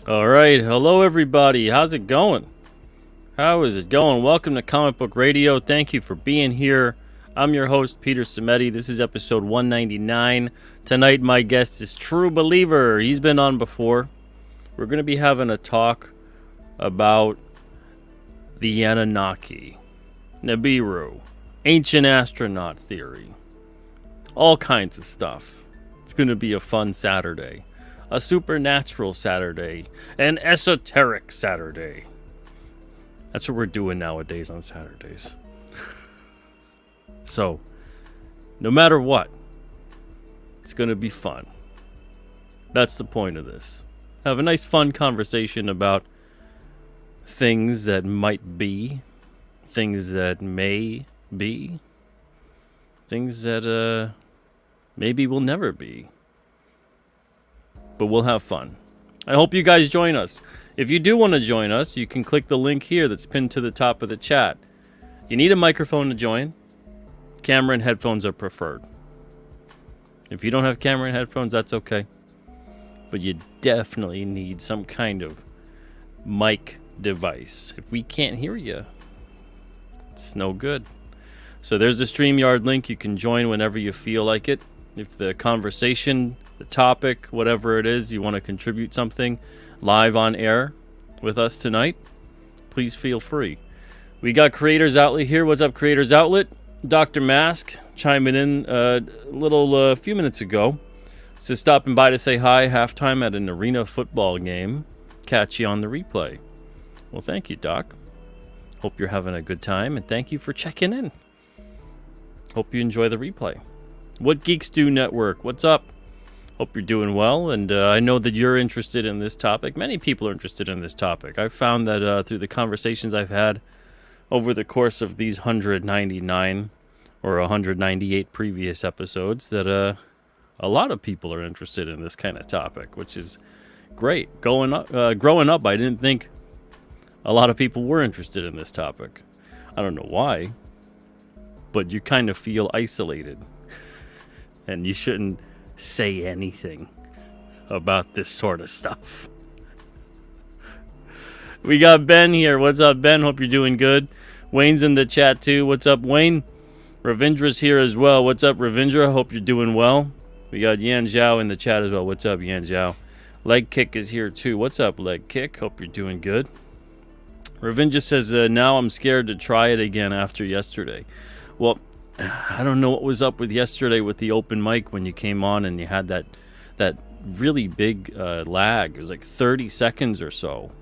All right, hello everybody. How's it going? How is it going? Welcome to Comic Book Radio. Thank you for being here. I'm your host, Peter Cimetti. This is episode 199. Tonight, my guest is True Believer. He's been on before. We're going to be having a talk about the Anunnaki, Nibiru, ancient astronaut theory, all kinds of stuff. It's going to be a fun Saturday, a supernatural Saturday, an esoteric Saturday. That's what we're doing nowadays on Saturdays. So, no matter what, it's going to be fun. That's the point of this. Have a nice fun conversation about things that might be, things that may be, things that maybe will never be. But we'll have fun. I hope you guys join us. If you do want to join us, you can click the link here that's pinned to the top of the chat. You need a microphone to join. Camera and headphones are preferred. If you don't have camera and headphones, that's okay. But you definitely need some kind of mic device. If we can't hear you, it's no good. So there's a StreamYard link. You can join whenever you feel like it. If the conversation, the topic, whatever it is, you want to contribute something live on air with us tonight, please feel free. We got Creators Outlet here. What's up, Creators Outlet? Dr. Mask chiming in a few minutes ago. So stopping by to say hi, halftime at an arena football game. Catch you on the replay. Well, thank you, Doc. Hope you're having a good time, and thank you for checking in. Hope you enjoy the replay. What Geeks Do Network? What's up? Hope you're doing well, and I know that you're interested in this topic. Many people are interested in this topic. I've found that through the conversations I've had over the course of these 199 or 198 previous episodes that a lot of people are interested in this kind of topic, which is great. Growing up, I didn't think a lot of people were interested in this topic. I don't know why, but you kind of feel isolated, and you shouldn't say anything about this sort of stuff. We got Ben here. What's up, Ben? Hope you're doing good. Wayne's in the chat too. What's up, Wayne? Ravindra's here as well. What's up, Ravindra? Hope you're doing well. We got Yan Zhao in the chat as well. What's up, Yan Zhao? Leg Kick is here too. What's up, Leg Kick? Hope you're doing good. Ravindra says, now I'm scared to try it again after yesterday. Well, I don't know what was up with yesterday with the open mic when you came on and you had that really big lag. It was like 30 seconds or so.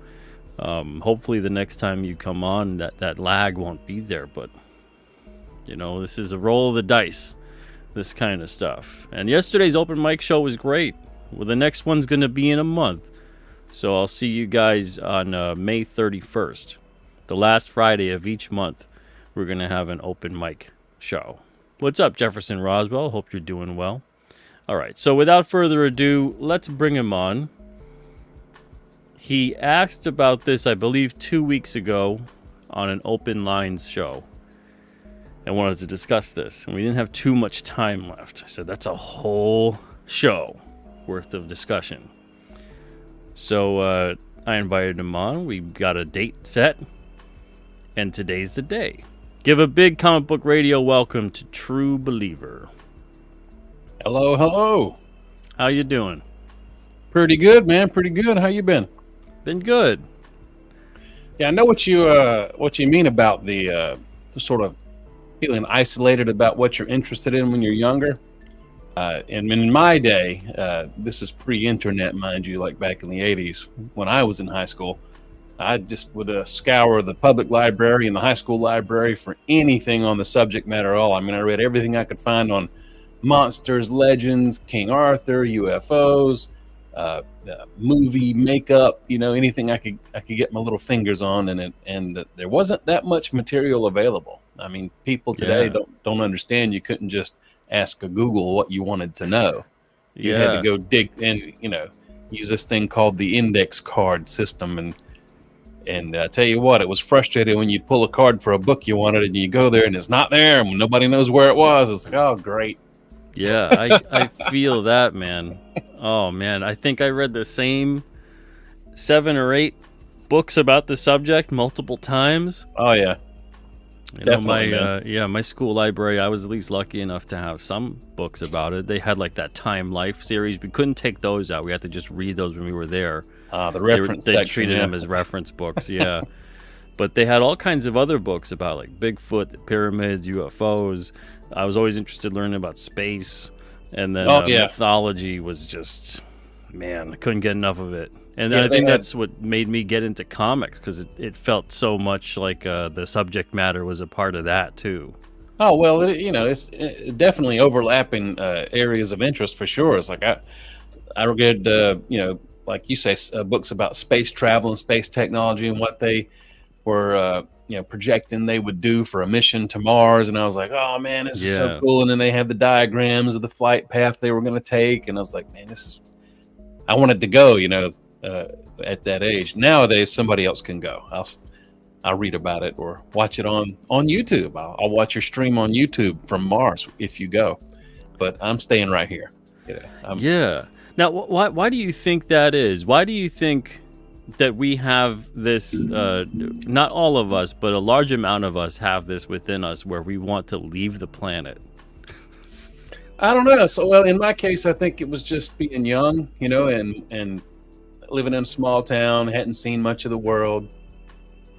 Hopefully the next time you come on, that lag won't be there. But, you know, this is a roll of the dice, this kind of stuff. And yesterday's open mic show was great. Well, the next one's going to be in a month. So I'll see you guys on May 31st. The last Friday of each month, we're going to have an open mic show. What's up, Jefferson Roswell? Hope you're doing well. All right, so without further ado, let's bring him on. He asked about this, I believe, 2 weeks ago on an open lines show and wanted to discuss this, and we didn't have too much time left. I said, that's a whole show worth of discussion. So I invited him on. We got a date set, and today's the day. Give a big Comic Book Radio welcome to True Believer. Hello, hello. How you doing? Pretty good, man. Pretty good. How you been? Been good. Yeah, I know what you mean about the sort of feeling isolated about what you're interested in when you're younger. And in my day, this is pre-internet, mind you, like back in the 80s when I was in high school. I just would scour the public library and the high school library for anything on the subject matter at all. I mean, I read everything I could find on monsters, legends, King Arthur, UFOs, movie makeup, anything I could get my little fingers on, and there wasn't that much material available. I mean, people today don't understand. You couldn't just ask a Google what you wanted to know. You had to go dig in, use this thing called the index card system, and tell you what, it was frustrating when you'd pull a card for a book you wanted, and you go there and it's not there, and nobody knows where it was. It's like, oh, great. Yeah, I feel that, man. Oh man, I think I read the same 7 or 8 books about the subject multiple times. Oh yeah. You Definitely, know, my school library, I was at least lucky enough to have some books about it. They had like that Time Life series. We couldn't take those out. We had to just read those when we were there. The reference They section, treated yeah. them as reference books, yeah. But they had all kinds of other books about like Bigfoot, the pyramids, UFOs. I was always interested in learning about space. And then mythology was just, man, I couldn't get enough of it. And I think that's what made me get into comics, because it felt so much like the subject matter was a part of that too. Oh well, it's definitely overlapping areas of interest for sure. It's like I read like you say, books about space travel and space technology and what they were projecting they would do for a mission to Mars, and I was like, oh man, this is so cool. And then they had the diagrams of the flight path they were going to take, and I was like, man, I wanted to go, at that age. Nowadays, somebody else can go. I'll read about it or watch it on YouTube. I'll watch your stream on YouTube from Mars if you go. But I'm staying right here. Yeah. Now, why do you think that is? Why do you think that we have this, not all of us, but a large amount of us have this within us where we want to leave the planet? I don't know. So, well, in my case, I think it was just being young, and living in a small town, hadn't seen much of the world.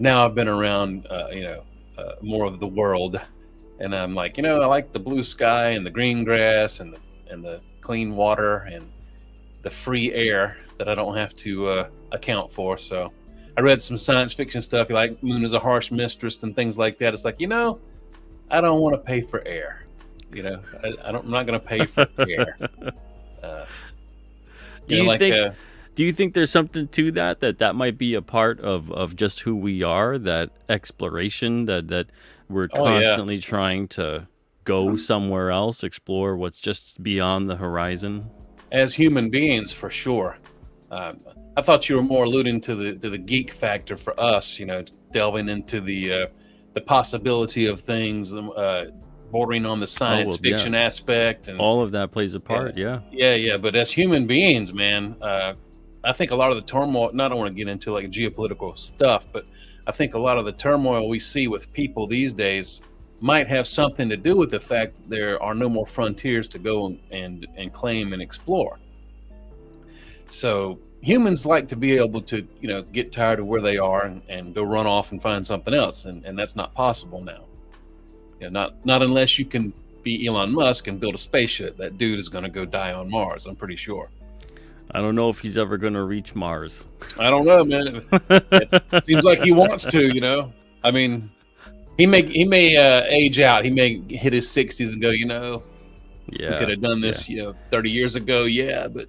Now I've been around, more of the world, and I'm like, I like the blue sky and the green grass and the clean water and the free air that I don't have to account for. So I read some science fiction stuff, like Moon is a Harsh Mistress and things like that. It's like, I don't want to pay for air. I'm not going to pay for air. Do you think there's something to that might be a part of just who we are, that exploration, that we're constantly trying to go somewhere else, explore what's just beyond the horizon? As human beings, for sure. I thought you were more alluding to the geek factor for us, delving into the possibility of things, bordering on the science fiction aspect, and all of that plays a part. Yeah. But as human beings, man, I think a lot of the turmoil, not I don't want to get into like geopolitical stuff, but I think a lot of the turmoil we see with people these days might have something to do with the fact that there are no more frontiers to go and claim and explore. So humans like to be able to, get tired of where they are and go run off and find something else. And that's not possible now. Not unless you can be Elon Musk and build a spaceship. That dude is going to go die on Mars, I'm pretty sure. I don't know if he's ever going to reach Mars. I don't know, man. It seems like he wants to, I mean, he may age out. He may hit his 60s and go, we could have done this, 30 years ago. Yeah, but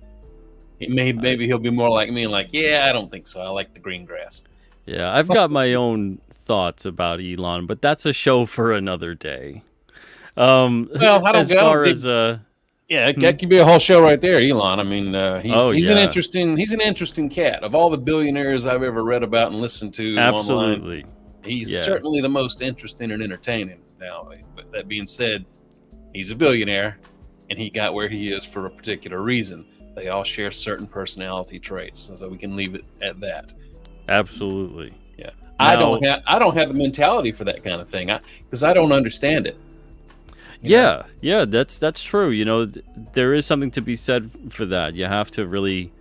maybe he'll be more like me and like, I don't think so. I like the green grass. Yeah, I've got my own thoughts about Elon, but that's a show for another day. Well, I don't that could be a whole show right there, Elon. I mean, he's an interesting cat. Of all the billionaires I've ever read about and listened to absolutely online, he's certainly the most interesting and entertaining. Now, but that being said, he's a billionaire, and he got where he is for a particular reason. They all share certain personality traits, so we can leave it at that. Absolutely. Yeah. Now, I don't have the mentality for that kind of thing, because I don't understand it. Yeah, that's true. There is something to be said for that. You have to really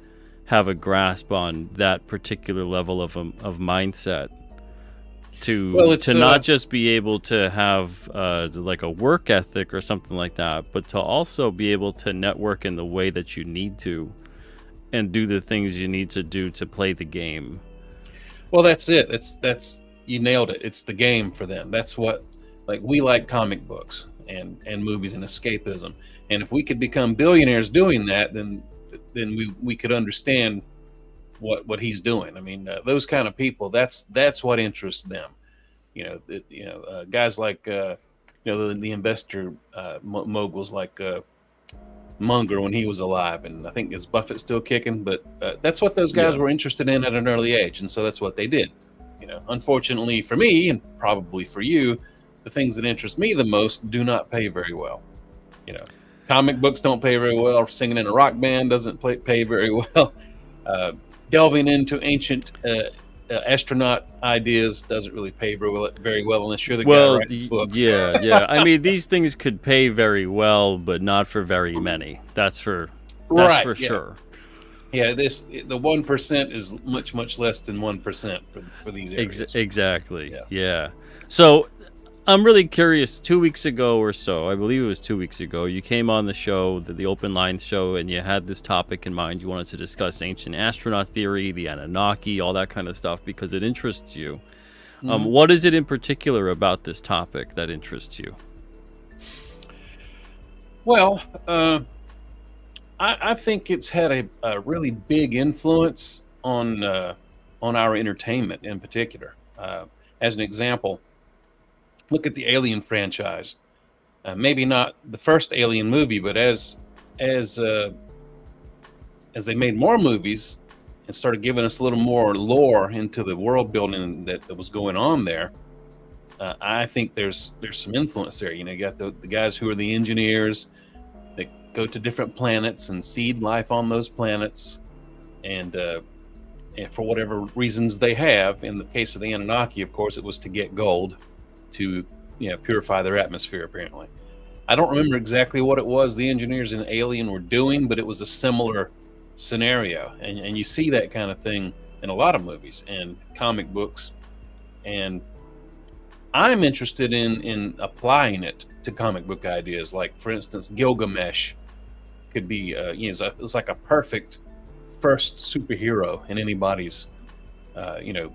have a grasp on that particular level of mindset to not just be able to have like a work ethic or something like that, but to also be able to network in the way that you need to and do the things you need to do to play the game. Well, that's it. That's you nailed it. It's the game for them. That's what, like, we like comic books and movies and escapism. And if we could become billionaires doing that, then we could understand what he's doing. I mean, those kind of people, that's what interests them. Guys like the investor moguls like Munger when he was alive, and I think is Buffett still kicking? But that's what those guys Yeah. were interested in at an early age, and so that's what they did. Unfortunately for me, and probably for you, the things that interest me the most do not pay very well. You know, comic books don't pay very well. Singing in a rock band doesn't pay very well. Delving into ancient astronaut ideas doesn't really pay very well unless you're the guy writing books. Yeah. I mean, these things could pay very well, but not for very many. That's for sure. Yeah, the 1% is much less than 1% for these areas. Exactly. Yeah. So I'm really curious. 2 weeks ago or so, I believe it was 2 weeks ago, you came on the show, the Open Lines show, and you had this topic in mind. You wanted to discuss ancient astronaut theory, the Anunnaki, all that kind of stuff, because it interests you. What is it in particular about this topic that interests you? Well, I think it's had a really big influence on our entertainment in particular. As an example, look at the Alien franchise. Maybe not the first Alien movie, but as they made more movies and started giving us a little more lore into the world building that was going on there, I think there's some influence there. You got the guys who are the engineers that go to different planets and seed life on those planets, and for whatever reasons they have. In the case of the Anunnaki, of course, it was to get gold to purify their atmosphere. Apparently, I don't remember exactly what it was the engineers in Alien were doing, but it was a similar scenario, and you see that kind of thing in a lot of movies and comic books, and I'm interested in applying it to comic book ideas. Like, for instance, Gilgamesh could be it's like a perfect first superhero in anybody's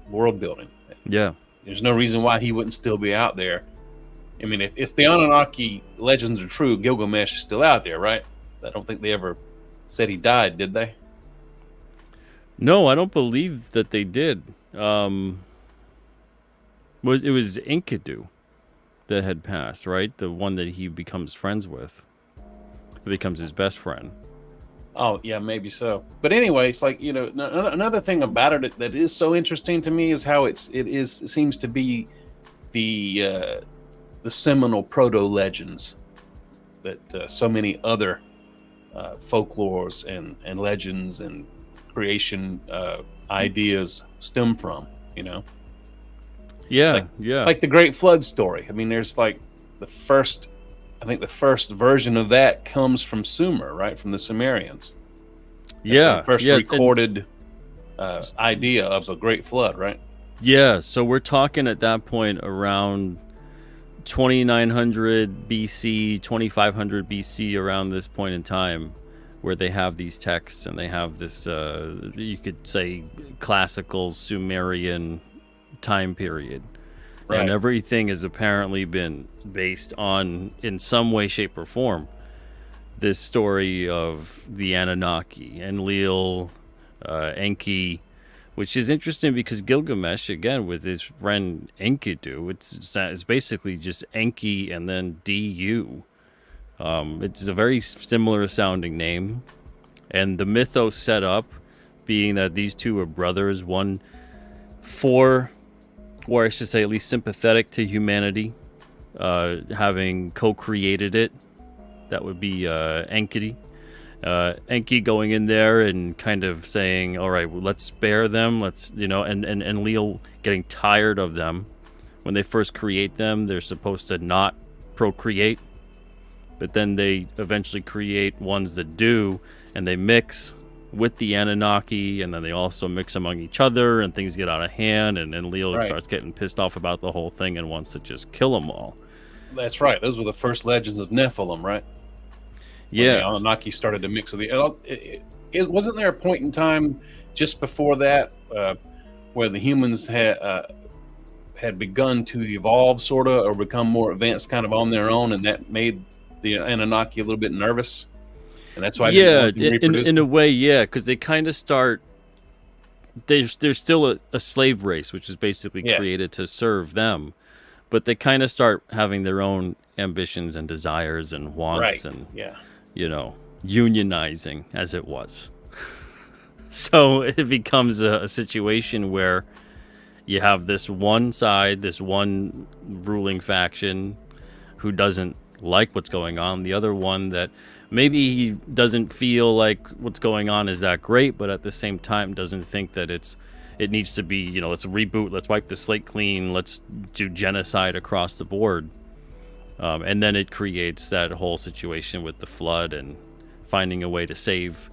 world building. Yeah, there's no reason why he wouldn't still be out there. I mean, if the Anunnaki legends are true, Gilgamesh is still out there, right? I don't think they ever said he died, did they? No, I don't believe that they did. It was Enkidu that had passed, right? The one that he becomes friends with. It becomes his best friend. Oh, yeah, maybe so. But anyway, it's like, another thing about it that is so interesting to me is how it seems to be the seminal proto-legends that so many other folklores and legends and creation ideas stem from, Yeah, like the Great Flood story. I mean, there's like the first version of that comes from Sumer, right? From the Sumerians. That's the first recorded idea of a Great Flood, right? Yeah, so we're talking at that point around 2900 BC, 2500 BC, around this point in time, where they have these texts and they have this, you could say, classical Sumerian time period. Right. And everything has apparently been based on, in some way, shape, or form, this story of the Anunnaki, Enlil, Enki, which is interesting because Gilgamesh, again, with his friend Enkidu, it's basically just Enki and then Du. It's a very similar sounding name. And the mythos set up being that these two are brothers, one for, or I should say at least sympathetic to humanity, having co-created it. That would be Enki. Enki going in there and kind of saying, all right, well, let's spare them. Let's, and Leo getting tired of them. When they first create them, they're supposed to not procreate. But then they eventually create ones that do, and they mix with the Anunnaki, and then they also mix among each other, and things get out of hand, and then Leo starts getting pissed off about the whole thing and wants to just kill them all. That's right. Those were the first legends of Nephilim, right? Yeah. When the Anunnaki started to mix with it wasn't there a point in time just before that where the humans had begun to evolve, sort of, or become more advanced kind of on their own, and that made the Anunnaki a little bit nervous? And that's why in a way, because they kind of start. There's still a slave race, which is basically created to serve them, but they kind of start having their own ambitions and desires and wants, and unionizing as it was. So it becomes a situation where you have this one side, this one ruling faction who doesn't like what's going on, the other one that maybe he doesn't feel like what's going on is that great, but at the same time doesn't think that it needs to be, let's reboot, let's wipe the slate clean, let's do genocide across the board. And then it creates that whole situation with the flood and finding a way to save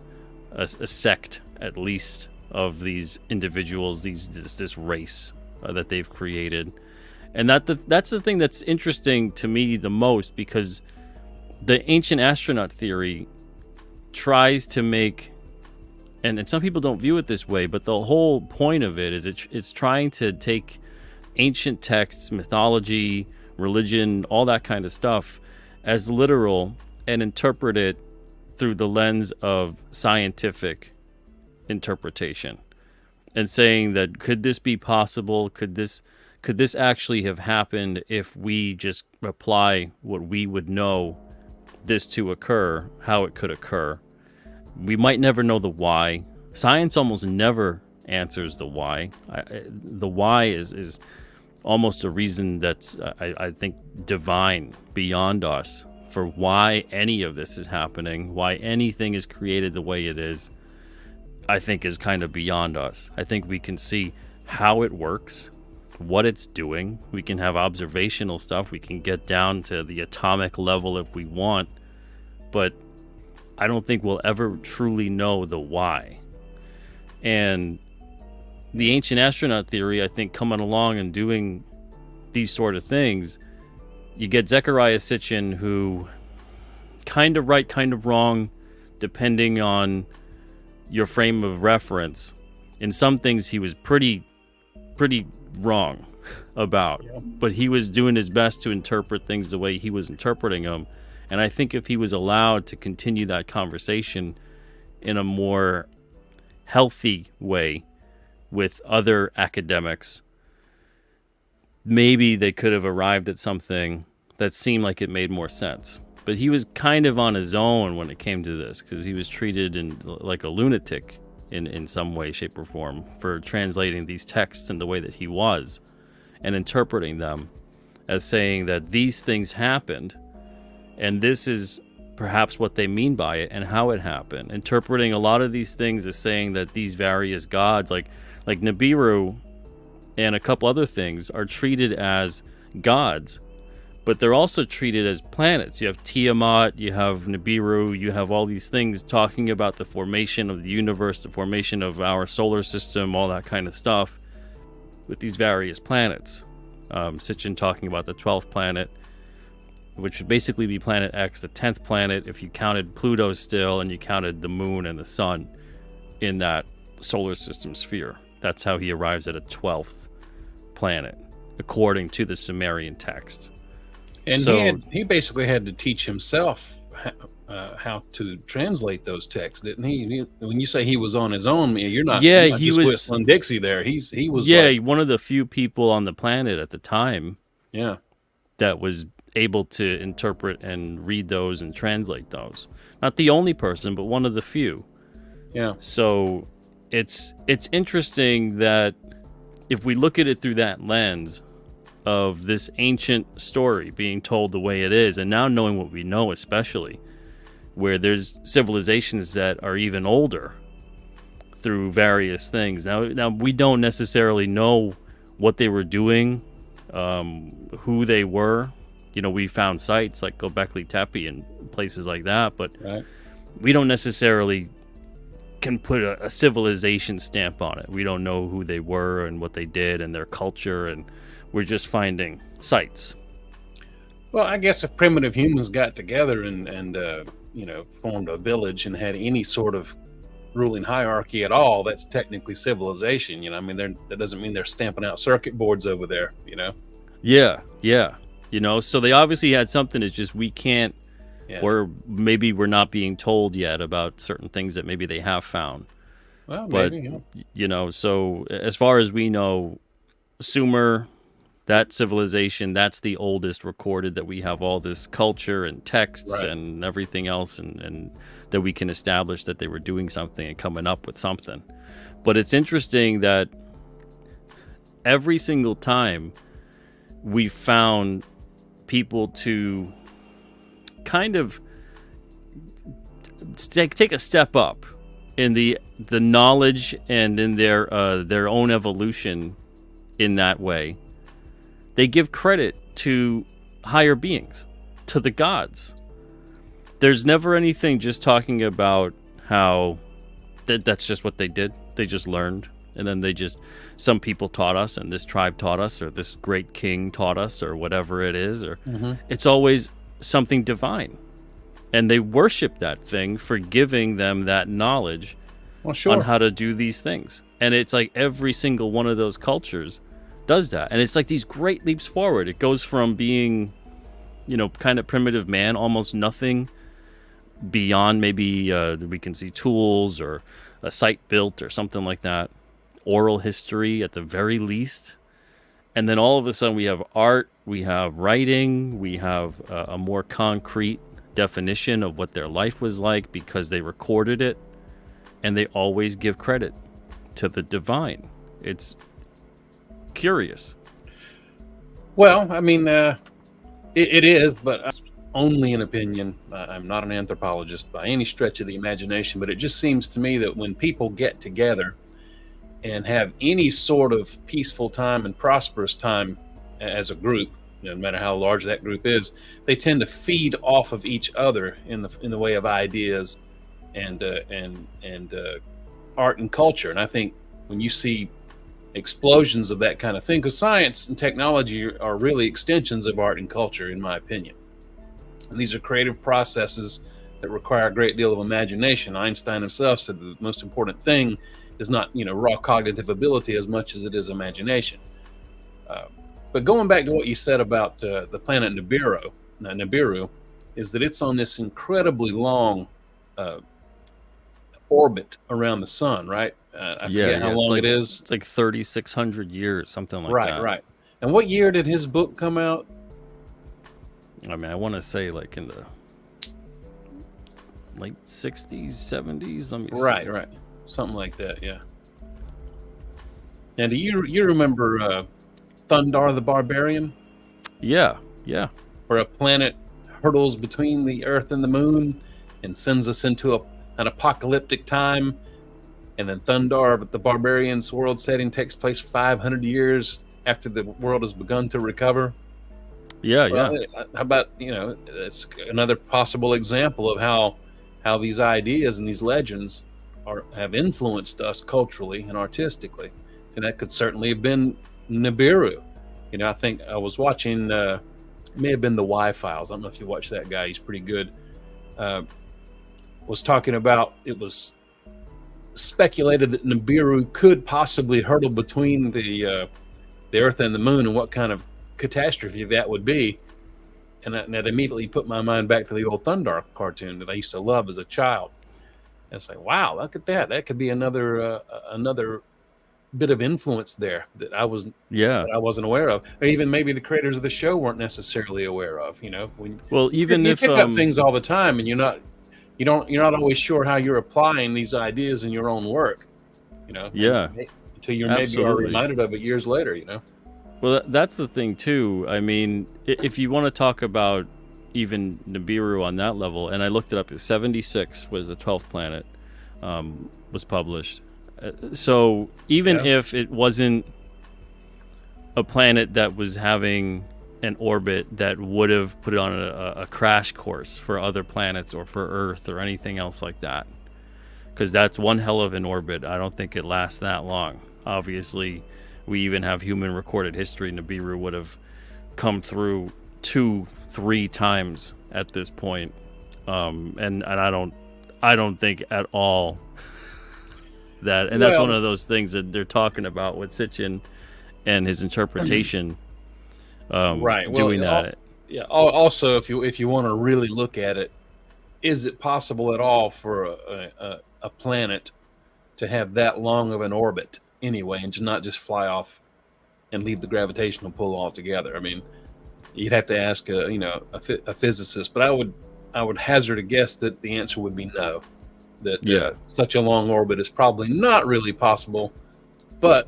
a sect, at least, of these individuals, this race that they've created. And that's the thing that's interesting to me the most, because the ancient astronaut theory tries to make, and some people don't view it this way, but the whole point of it is it's trying to take ancient texts, mythology, religion, all that kind of stuff as literal and interpret it through the lens of scientific interpretation, and saying that could this be possible? Could this actually have happened if we just apply what we would know this to occur, how it could occur? We might never know the why. Science almost never answers the why. The why is almost a reason that's, I think, divine, beyond us, for why any of this is happening, why anything is created the way it is. I think is kind of beyond us. I think we can see how it works, what it's doing. We can have observational stuff. We can get down to the atomic level if we want, but I don't think we'll ever truly know the why. And the ancient astronaut theory, I think, coming along and doing these sort of things, you get Zecharia Sitchin, who kind of right, kind of wrong, depending on your frame of reference. In some things he was pretty wrong about, but he was doing his best to interpret things the way he was interpreting them. And I think if he was allowed to continue that conversation in a more healthy way with other academics, maybe they could have arrived at something that seemed like it made more sense. But he was kind of on his own when it came to this, because he was treated like a lunatic in some way, shape, or form for translating these texts in the way that he was and interpreting them as saying that these things happened and this is perhaps what they mean by it and how it happened. Interpreting a lot of these things as saying that these various gods, like Nibiru and a couple other things, are treated as gods, but they're also treated as planets. You have Tiamat, you have Nibiru, you have all these things talking about the formation of the universe, the formation of our solar system, all that kind of stuff with these various planets. Sitchin talking about the 12th planet, which would basically be Planet X, the 10th planet, if you counted Pluto still and you counted the moon and the sun in that solar system sphere. That's how he arrives at a 12th planet, according to the Sumerian text. And he basically had to teach himself how to translate those texts, didn't he? When you say he was on his own, you're not. Yeah, you're not he just was whistling Dixie there. He was. Yeah, like, one of the few people on the planet at the time. Yeah, that was able to interpret and read those and translate those. Not the only person, but one of the few. Yeah. So it's interesting that if we look at it through that lens of this ancient story being told the way it is, and now knowing what we know, especially where there's civilizations that are even older through various things. Now we don't necessarily know what they were doing, who they were. We found sites like Göbekli Tepe and places like that, but we don't necessarily can put a civilization stamp on it. We don't know who they were and what they did and their culture, and we're just finding sites. Well, I guess if primitive humans got together and formed a village and had any sort of ruling hierarchy at all, that's technically civilization. That doesn't mean they're stamping out circuit boards over there. Yeah. So they obviously had something. It's just we can't, or maybe we're not being told yet about certain things that maybe they have found. Well, but maybe, so as far as we know, Sumer, That civilization, that's the oldest recorded, that we have all this culture and texts Right. and everything else, and that we can establish that they were doing something and coming up with something. But it's interesting that every single time we found people to kind of take a step up in the knowledge and in their own evolution in that way, they give credit to higher beings, to the gods. There's never anything just talking about how that's just what they did. They just learned, and then some people taught us, and this tribe taught us, or this great king taught us, or whatever it is, or it's always something divine. And they worship that thing for giving them that knowledge on how to do these things. And it's like every single one of those cultures does that. And it's like these great leaps forward. It goes from being, kind of primitive man, almost nothing beyond maybe we can see tools or a site built or something like that. Oral history at the very least. And then all of a sudden we have art, we have writing, we have a more concrete definition of what their life was like because they recorded it, and they always give credit to the divine. It's curious. Well, I mean, it is, but only an opinion. I'm not an anthropologist by any stretch of the imagination, but it just seems to me that when people get together and have any sort of peaceful time and prosperous time as a group, no matter how large that group is, they tend to feed off of each other in the way of ideas and art and culture. And I think when you see explosions of that kind of thing, because science and technology are really extensions of art and culture, in my opinion. And these are creative processes that require a great deal of imagination. Einstein himself said the most important thing is not raw cognitive ability as much as it is imagination. But going back to what you said about the planet Nibiru, is that it's on this incredibly long orbit around the sun, right? I forget how long it is. It's like 3,600 years, something like that. Right. And what year did his book come out? I mean, I want to say like in the late 60s, 70s. Let me see. Right. Something like that, yeah. And do you remember Thundar the Barbarian? Yeah. Where a planet hurtles between the Earth and the Moon and sends us into an apocalyptic time, and then Thundar the Barbarian's world setting takes place 500 years after the world has begun to recover. Yeah. How about, it's another possible example of how these ideas and these legends have influenced us culturally and artistically. And that could certainly have been Nibiru. I think I was watching, may have been the Y-Files. I don't know if you watch that guy. He's pretty good. Was talking about, it was speculated that Nibiru could possibly hurtle between the Earth and the Moon, and what kind of catastrophe that would be. And that immediately put my mind back to the old Thundar cartoon that I used to love as a child. And it's like, wow, look at that. That could be another bit of influence there that I wasn't aware of, or even maybe the creators of the show weren't necessarily aware of. Even you if pick up things all the time, and you're not always sure how you're applying these ideas in your own work. Until you maybe are reminded of it years later. Well, that's the thing too. I mean, if you want to talk about even Nibiru on that level, and I looked it up, 76 was the 12th planet, was published. So even if it wasn't a planet that was having an orbit that would have put it on a crash course for other planets or for Earth or anything else like that, because that's one hell of an orbit. I don't think it lasts that long. Obviously, we even have human recorded history. Nibiru would have come through 2-3 times at this point, and I don't think at all that, and that's one of those things that they're talking about with Sitchin and his interpretation. Right. Doing that. Yeah. Also, if you want to really look at it, is it possible at all for a planet to have that long of an orbit anyway, and not just fly off and leave the gravitational pull altogether. I mean, you'd have to ask a physicist, but I would hazard a guess that the answer would be no. That such a long orbit is probably not really possible, but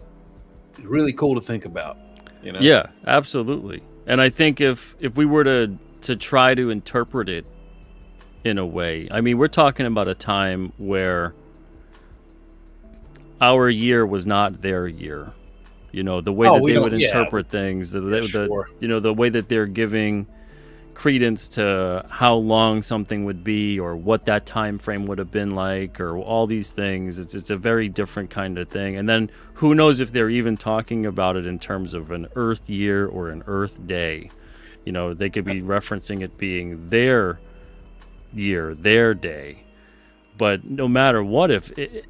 really cool to think about. Yeah, absolutely. And I think if we were to try to interpret it in a way, I mean, we're talking about a time where our year was not their year. The way that they would interpret things, the way that they're giving credence to how long something would be or what that time frame would have been like or all these things. It's a very different kind of thing. And then who knows if they're even talking about it in terms of an Earth year or an Earth day. They could be referencing it being their year, their day. But no matter what,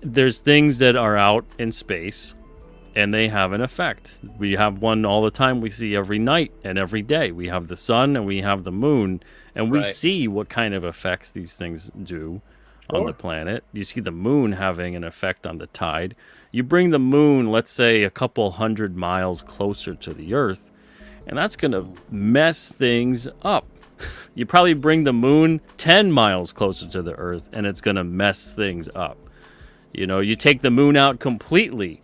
there's things that are out in space and they have an effect. We have one all the time. We see every night and every day. We have the sun and we have the moon, and we see what kind of effects these things do on the planet. You see the moon having an effect on the tide. You bring the moon, let's say, a couple 100 miles closer to the Earth, and that's going to mess things up. You probably bring the moon 10 miles closer to the Earth, and it's going to mess things up. You take the moon out completely,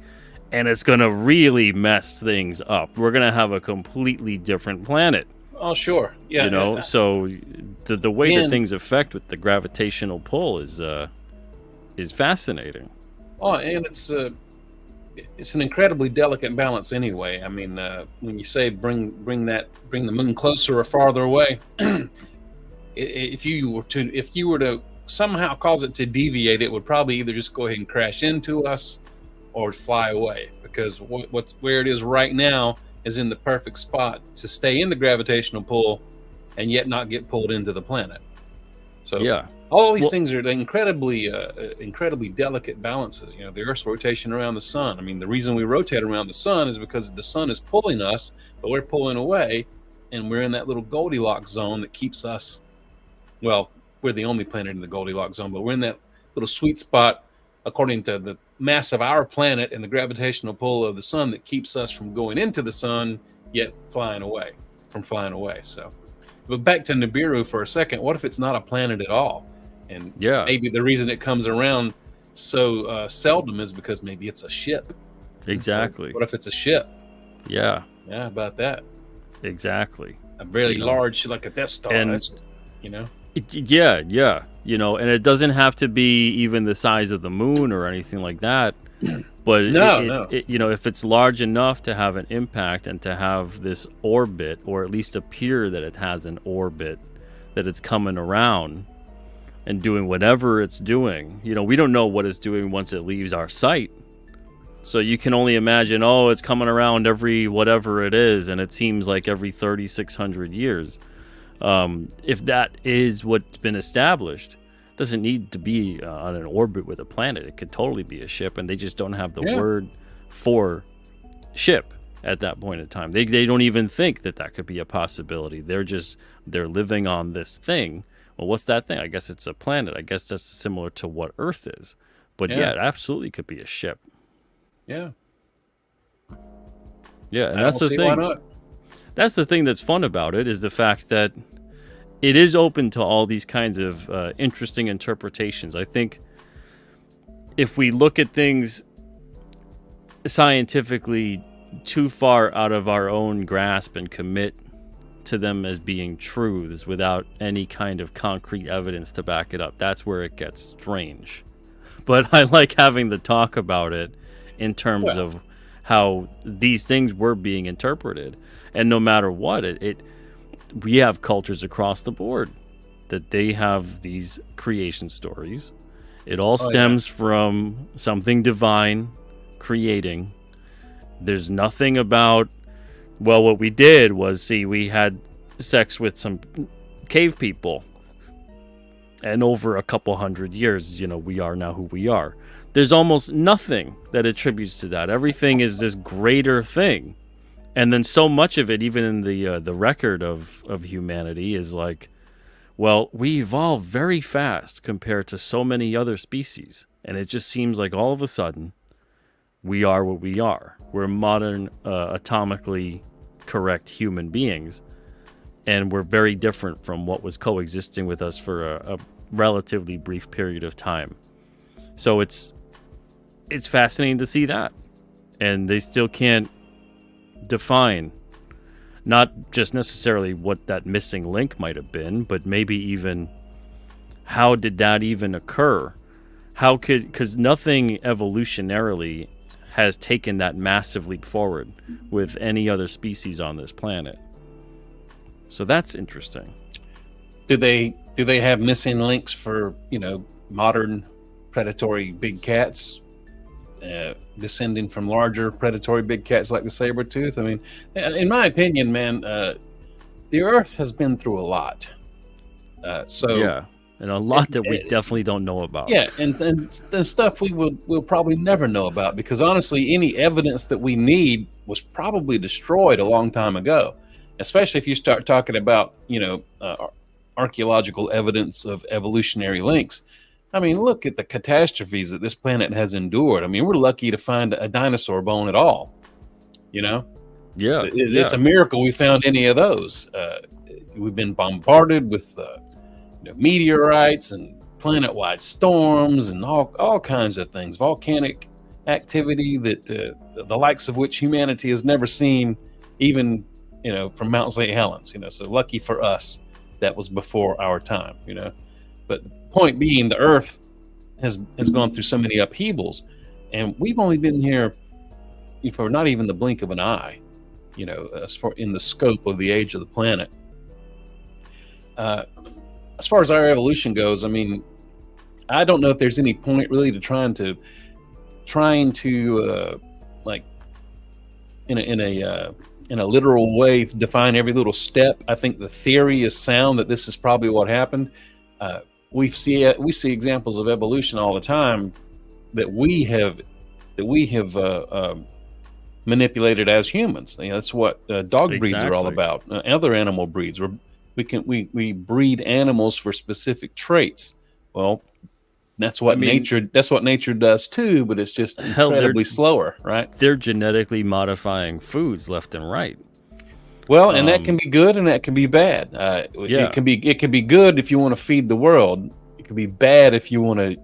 and it's going to really mess things up. We're going to have a completely different planet. Oh, sure. Yeah. So the way that things affect with the gravitational pull is fascinating. Oh, and it's an incredibly delicate balance anyway. I mean, when you say bring the moon closer or farther away, if you were to somehow cause it to deviate, it would probably either just go ahead and crash into us or fly away, because where it is right now is in the perfect spot to stay in the gravitational pull and yet not get pulled into the planet. So all these things are incredibly delicate balances. The Earth's rotation around the sun. I mean, the reason we rotate around the sun is because the sun is pulling us, but we're pulling away, and we're in that little Goldilocks zone that keeps us. Well, we're the only planet in the Goldilocks zone, but we're in that little sweet spot according to the mass of our planet and the gravitational pull of the sun that keeps us from going into the sun, yet flying away. So, but back to Nibiru for a second. What if it's not a planet at all? And maybe the reason it comes around so seldom is because maybe it's a ship. Exactly. What if it's a ship? Yeah. Yeah, about that. Exactly. A very large, like a Death Star. And, that's. Yeah. And it doesn't have to be even the size of the moon or anything like that. But if it's large enough to have an impact and to have this orbit, or at least appear that it has an orbit, that it's coming around and doing whatever it's doing. We don't know what it's doing once it leaves our sight. So you can only imagine, it's coming around every whatever it is, and it seems like every 3,600 years. If that is what's been established, it doesn't need to be on an orbit with a planet. It could totally be a ship, and they just don't have the word for ship at that point in time. They don't even think that could be a possibility. They're living on this thing. Well, what's that thing? I guess it's a planet. I guess that's similar to what Earth is. But it absolutely could be a ship. Yeah. Yeah, and that's the thing. Why not? That's the thing that's fun about it, is the fact that it is open to all these kinds of interesting interpretations. I think if we look at things scientifically too far out of our own grasp and commit to them as being truths without any kind of concrete evidence to back it up, that's where it gets strange. But I like having the talk about it in terms of how these things were being interpreted. And no matter what, we have cultures across the board that they have these creation stories. It all stems from something divine creating. There's nothing about, what we did was, we had sex with some cave people, and over a couple hundred years, we are now who we are. There's almost nothing that attributes to that. Everything is this greater thing. And then so much of it, even in the record of humanity, is like, we evolved very fast compared to so many other species. And it just seems like all of a sudden, we are what we are. We're modern, atomically correct human beings, and we're very different from what was coexisting with us for a relatively brief period of time. So it's fascinating to see that, and they still can't define not just necessarily what that missing link might have been, but maybe even how did that even occur? How could, because nothing evolutionarily has taken that massive leap forward with any other species on this planet. So that's interesting. Do they have missing links for, modern predatory big cats descending from larger predatory big cats like the saber tooth? I mean, in my opinion, man, the Earth has been through a lot. Yeah, and a lot that we definitely don't know about. Yeah, and stuff we'll probably never know about, because honestly, any evidence that we need was probably destroyed a long time ago. Especially if you start talking about, archaeological evidence of evolutionary links. I mean, look at the catastrophes that this planet has endured. I mean, we're lucky to find a dinosaur bone at all. Yeah, it's a miracle we found any of those. We've been bombarded with meteorites and planet-wide storms and all kinds of things, volcanic activity that the likes of which humanity has never seen, even from Mount St. Helens. So lucky for us that was before our time. But the point being, the Earth has gone through so many upheavals, and we've only been here for not even the blink of an eye, as far in the scope of the age of the planet. As far as our evolution goes, I mean, I don't know if there's any point really to trying to like in a literal way define every little step. I think the theory is sound that this is probably what happened. We see examples of evolution all the time that we have manipulated as humans. That's what dog breeds are all about. Other animal breeds, where we breed animals for specific traits. Well, that's what nature does too, but it's just incredibly slower, right? They're genetically modifying foods left and right. Well, and that can be good and that can be bad. It can be good if you want to feed the world. It can be bad if you want to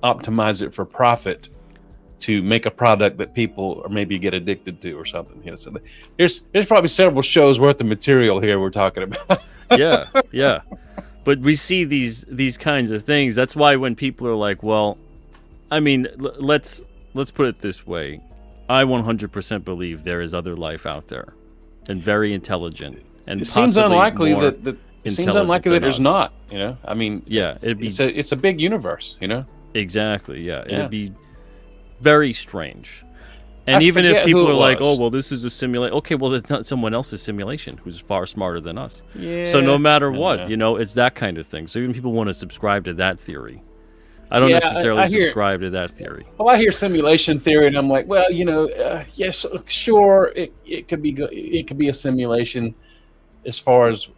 optimize it for profit, to make a product that people or maybe get addicted to or something. So there's probably several shows worth of material here we're talking about. Yeah. But we see these kinds of things. That's why when people are like, well, I mean, let's put it this way. I 100% believe there is other life out there, and very intelligent. And it seems unlikely that there's not. I mean, it's a big universe. Exactly. Yeah, it'd be very strange. And even if people are like, oh, well, this is a simulation. Okay, well, it's not someone else's simulation who's far smarter than us. Yeah. So no matter what, it's that kind of thing. So even people want to subscribe to that theory. I don't necessarily subscribe to that theory. Well, I hear simulation theory, and I'm like, well, yes, sure, it could be a simulation, as far as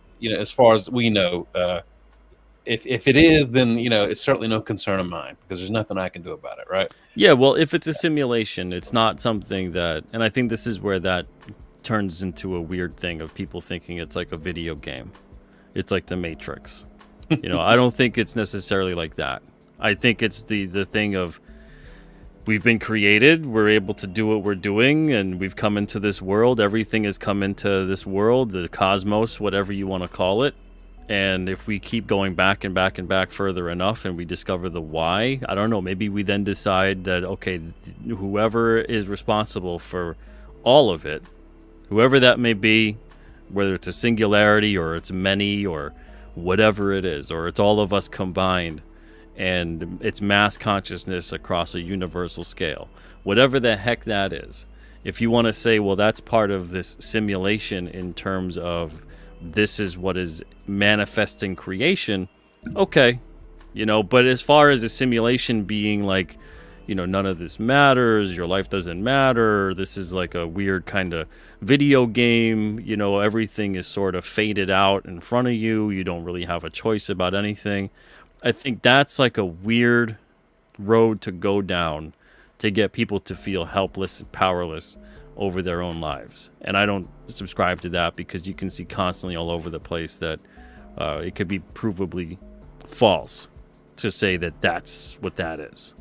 we know. If it is, then it's certainly no concern of mine, because there's nothing I can do about it, right? Yeah, well, if it's a simulation, it's not something that, and I think this is where that turns into a weird thing of people thinking it's like a video game. It's like the Matrix. I don't think it's necessarily like that. I think it's the thing of, we've been created, we're able to do what we're doing, and we've come into this world. Everything has come into this world, the cosmos, whatever you want to call it. And if we keep going back and back and back further enough, and we discover the why, I don't know, maybe we then decide that, okay, whoever is responsible for all of it, whoever that may be, whether it's a singularity or it's many or whatever it is, or it's all of us combined, and it's mass consciousness across a universal scale, whatever the heck that is. If you want to say, well, that's part of this simulation in terms of this is what is manifesting creation, okay, but as far as a simulation being like, none of this matters, your life doesn't matter, this is like a weird kind of video game, everything is sort of faded out in front of you, you don't really have a choice about anything. I think that's like a weird road to go down, to get people to feel helpless and powerless over their own lives. And I don't subscribe to that, because you can see constantly all over the place that it could be provably false to say that that's what that is.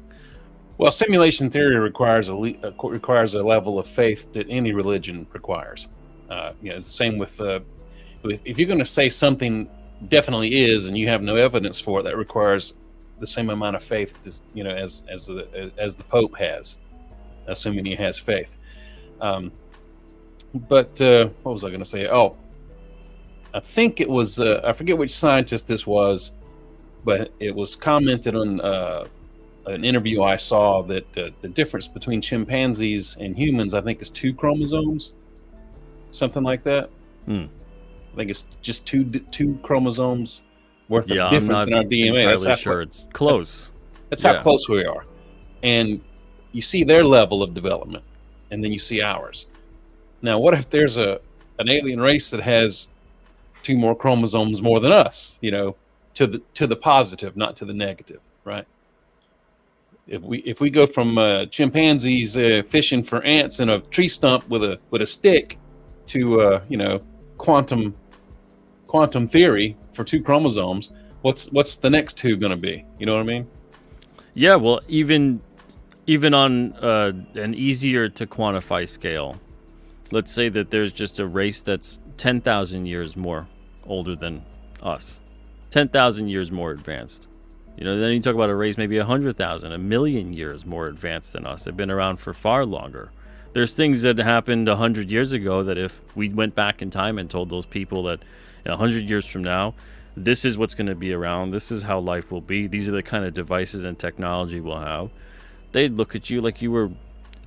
Well, simulation theory requires requires a level of faith that any religion requires. It's the same with if you're going to say something definitely is, and you have no evidence for it, that requires the same amount of faith as the Pope has, assuming he has faith. But what was I going to say? Oh, I think it was I forget which scientist this was, but it was commented on an interview I saw that the difference between chimpanzees and humans, I think, is 2 chromosomes, something like that. I think it's just two chromosomes worth of difference in our DNA. That's how sure it's close. That's how close we are. And you see their level of development, and then you see ours. Now, what if there's an alien race that has 2 more chromosomes more than us? To the positive, not to the negative, right? If we go from chimpanzees fishing for ants in a tree stump with a stick to quantum theory for 2 chromosomes, what's the next 2 going to be? You know what I mean? Yeah. Well, even on an easier to quantify scale, let's say that there's just a race that's 10,000 years more older than us, 10,000 years more advanced. Then you talk about a race maybe 100,000, 1,000,000 years more advanced than us. They've been around for far longer. There's things that happened 100 years ago that if we went back in time and told those people that 100 years from now, this is what's going to be around, this is how life will be, these are the kind of devices and technology we'll have, they'd look at you like you were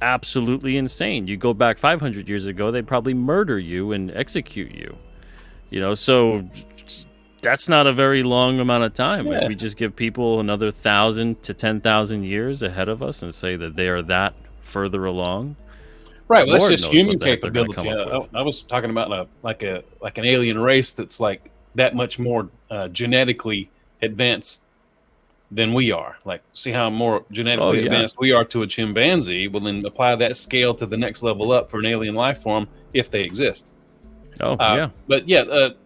absolutely insane. You go back 500 years ago, they'd probably murder you and execute you. So that's not a very long amount of time. Yeah. If we just give people another 1,000 to 10,000 years ahead of us and say that they are that further along, right? Well, Lord that's just human knows what the heck they're gonna capability. come up with. I was talking about like an alien race that's like that much more genetically advanced than we are. Like, see how more genetically advanced we are to a chimpanzee. Well, then apply that scale to the next level up for an alien life form if they exist. But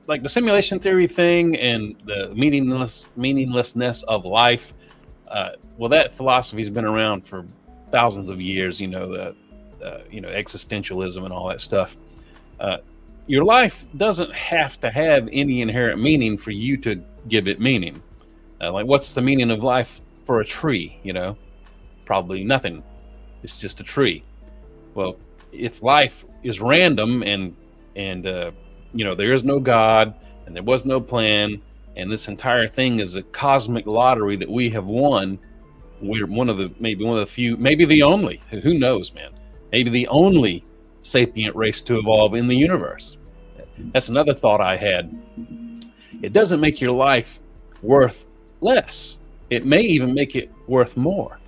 like the simulation theory thing and the meaninglessness of life. Well, that philosophy's been around for thousands of years. Existentialism and all that stuff. Your life doesn't have to have any inherent meaning for you to give it meaning. Like, what's the meaning of life for a tree? Probably nothing. It's just a tree. Well, if life is random and there is no God and there was no plan, and this entire thing is a cosmic lottery that we have won, we're maybe one of the few, maybe the only, who knows, man, maybe the only sapient race to evolve in the universe. That's another thought I had. It doesn't make your life worth less. It may even make it worth more,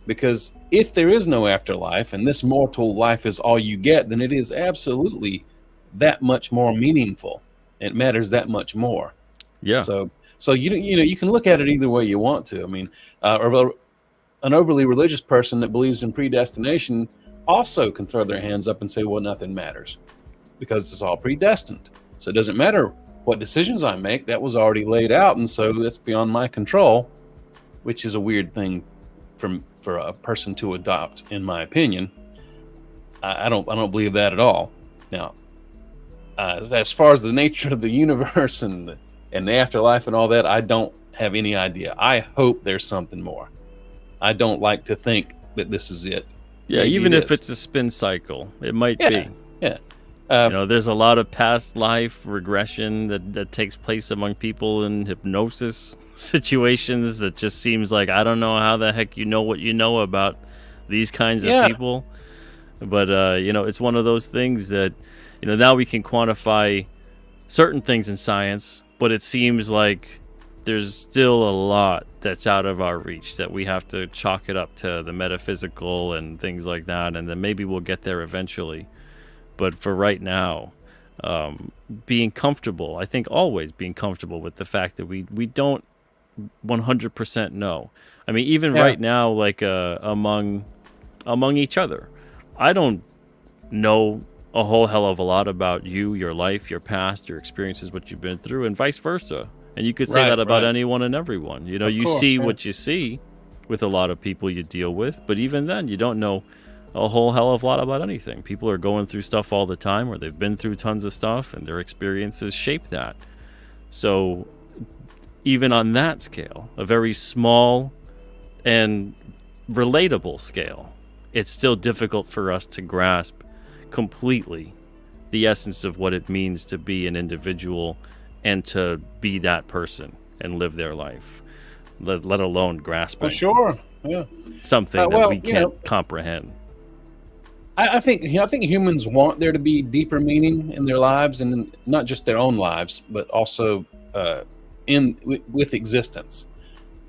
because if there is no afterlife and this mortal life is all you get, then it is absolutely that much more meaningful. It matters that much more. Yeah. So you can look at it either way you want to. I mean, an overly religious person that believes in predestination also can throw their hands up and say, well, nothing matters because it's all predestined. So it doesn't matter what decisions I make, that was already laid out, and so that's beyond my control, which is a weird thing for a person to adopt, in my opinion. I don't believe that at all. Now, as far as the nature of the universe and the afterlife and all that, I don't have any idea. I hope there's something more. I don't like to think that this is it. Yeah, maybe even if it's a spin cycle, it might be. Yeah. There's a lot of past life regression that takes place among people in hypnosis situations that just seems like, I don't know how the heck you know what you know about these kinds of people. But, it's one of those things that, now we can quantify certain things in science, but it seems like there's still a lot that's out of our reach, that we have to chalk it up to the metaphysical and things like that, and then maybe we'll get there eventually. But for right now, being comfortable, I think always being comfortable with the fact that we don't 100% know. I mean, even right now, like among among each other. I don't know a whole hell of a lot about you, your life, your past, your experiences, what you've been through, and vice versa. And you could say that about anyone and everyone. You know, Of you course, see yeah. what you see with a lot of people you deal with, but even then, you don't know a whole hell of a lot about anything. People are going through stuff all the time, or they've been through tons of stuff, and their experiences shape that. So, even on that scale, a very small and relatable scale, it's still difficult for us to grasp completely the essence of what it means to be an individual and to be that person and live their life, let alone grasping Well, sure. Yeah. something that Well, we can't comprehend. I think humans want there to be deeper meaning in their lives, and not just their own lives, but also with existence.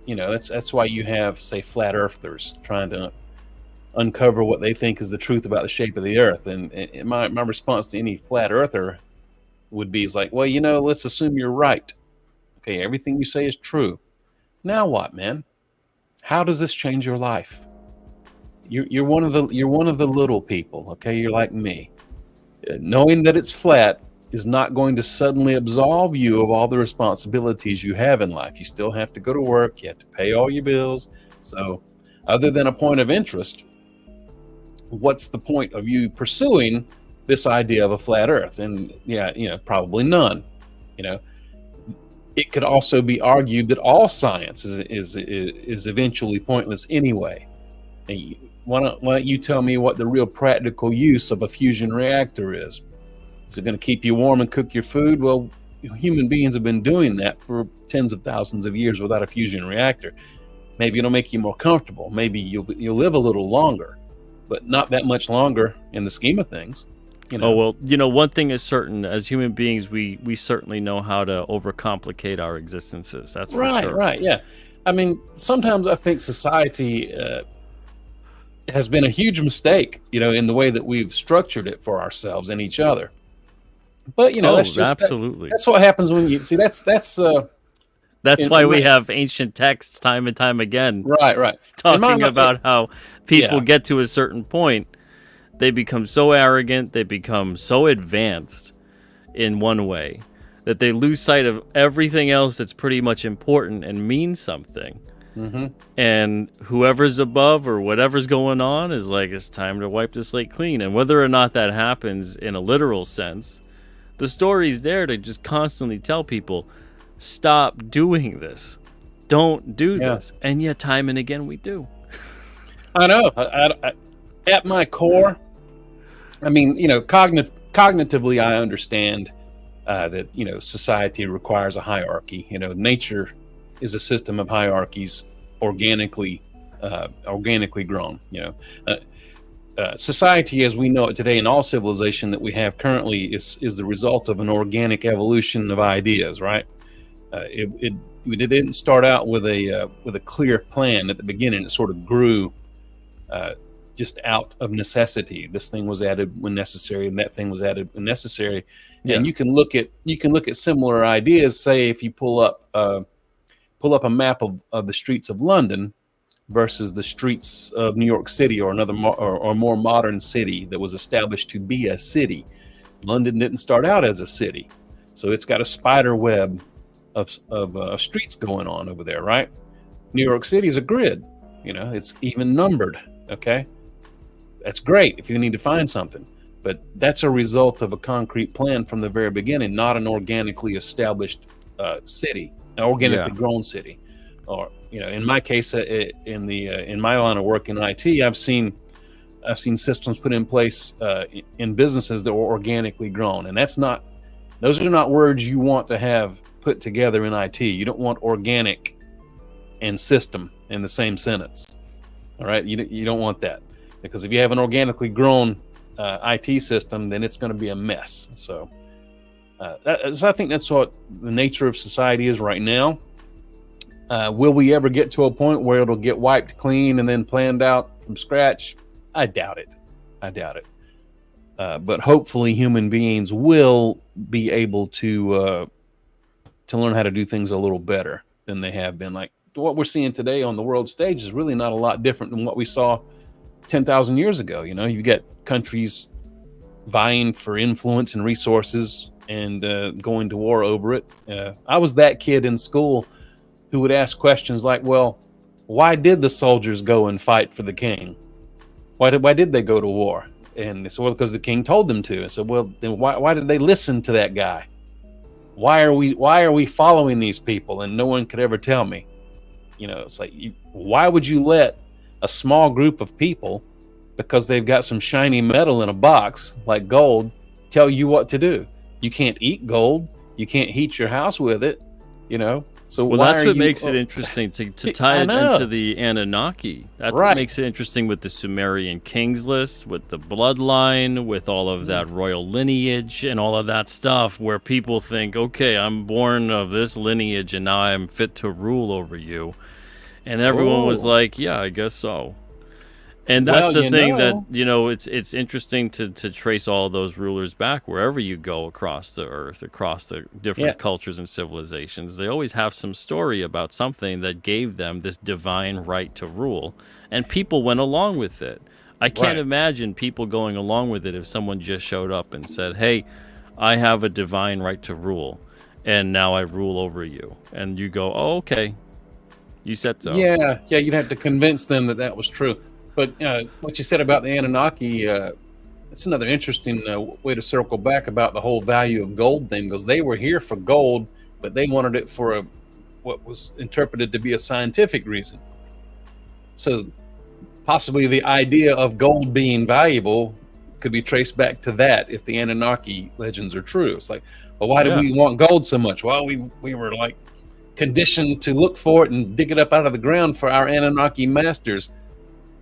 You know, that's why you have, say, flat earthers trying to uncover what they think is the truth about the shape of the earth. And my response to any flat earther would be, is like, well, you know, let's assume you're right. Okay, everything you say is true. Now what, man? How does this change your life? You're one of the little people. Okay, you're like me. Knowing that it's flat is not going to suddenly absolve you of all the responsibilities you have in life. You still have to go to work. You have to pay all your bills. So, other than a point of interest, what's the point of you pursuing this idea of a flat Earth? And yeah, you know, probably none. You know, it could also be argued that all science is eventually pointless anyway. And why don't you tell me what the real practical use of a fusion reactor is? Is it going to keep you warm and cook your food? Well, human beings have been doing that for tens of thousands of years without a fusion reactor. Maybe it'll make you more comfortable. Maybe you'll live a little longer, but not that much longer in the scheme of things. You know? Oh, well, you know, one thing is certain. As human beings, we certainly know how to overcomplicate our existences. That's for sure. Right, yeah. I mean, sometimes I think society has been a huge mistake, you know, in the way that we've structured it for ourselves and each other. But, you know, that's just absolutely. That's what happens when you see that's why we have ancient texts time and time again. Right. Talking about how people get to a certain point, they become so arrogant, they become so advanced in one way that they lose sight of everything else that's pretty much important and means something. Mm-hmm. And whoever's above or whatever's going on is like, it's time to wipe the slate clean. And whether or not that happens in a literal sense, the story's there to just constantly tell people, stop doing this. Don't do this. And yet time and again we do. I know. I, at my core, I mean, you know, cognitively, I understand that, you know, society requires a hierarchy. You know, nature is a system of hierarchies, organically grown. You know, society as we know it today, in all civilization that we have currently, is the result of an organic evolution of ideas. Right? It didn't start out with a clear plan at the beginning. It sort of grew just out of necessity. This thing was added when necessary, and that thing was added when necessary. Yeah. And you can look at similar ideas. Say if you pull up a map of the streets of London versus the streets of New York City, or another or more modern city that was established to be a city. London didn't start out as a city, so it's got a spider web of streets going on over there, right? New York City is a grid. You know, it's even numbered. Okay, that's great if you need to find something, but that's a result of a concrete plan from the very beginning, not an organically established city, an organically grown city. Or, you know, in my case, in my line of work in IT, I've seen systems put in place in businesses that were organically grown, and those are not words you want to have put together in IT. You don't want organic and system in the same sentence. All right, you don't want that, because if you have an organically grown IT system, then it's going to be a mess. So, so I think that's what the nature of society is right now. Will we ever get to a point where it'll get wiped clean and then planned out from scratch? I doubt it. But hopefully human beings will be able to learn how to do things a little better than they have been. Like what we're seeing today on the world stage is really not a lot different than what we saw 10,000 years ago. You get countries vying for influence and resources and going to war over it. I was that kid in school who would ask questions like, well, why did the soldiers go and fight for the king? Why did they go to war? And they said, well, because the king told them to. I said, well, then why did they listen to that guy? Why are we following these people? And no one could ever tell me. It's like, why would you let a small group of people, because they've got some shiny metal in a box like gold, tell you what to do? You can't eat gold. You can't heat your house with it. So well, that's what makes it interesting to tie it into the Anunnaki. That's what makes it interesting with the Sumerian kings list, with the bloodline, with all of that royal lineage and all of that stuff, where people think, okay, I'm born of this lineage and now I'm fit to rule over you. And everyone was like, yeah, I guess so. And that's the thing that, it's interesting to trace all those rulers back wherever you go across the earth, across the different cultures and civilizations. They always have some story about something that gave them this divine right to rule, and people went along with it. I can't imagine people going along with it if someone just showed up and said, hey, I have a divine right to rule, and now I rule over you. And you go, oh, okay, you said so. Yeah, you'd have to convince them that was true. But what you said about the Anunnaki, it's another interesting way to circle back about the whole value of gold thing, because they were here for gold, but they wanted it for what was interpreted to be a scientific reason. So possibly the idea of gold being valuable could be traced back to that if the Anunnaki legends are true. It's like, well, why did we want gold so much? Well, we were like conditioned to look for it and dig it up out of the ground for our Anunnaki masters.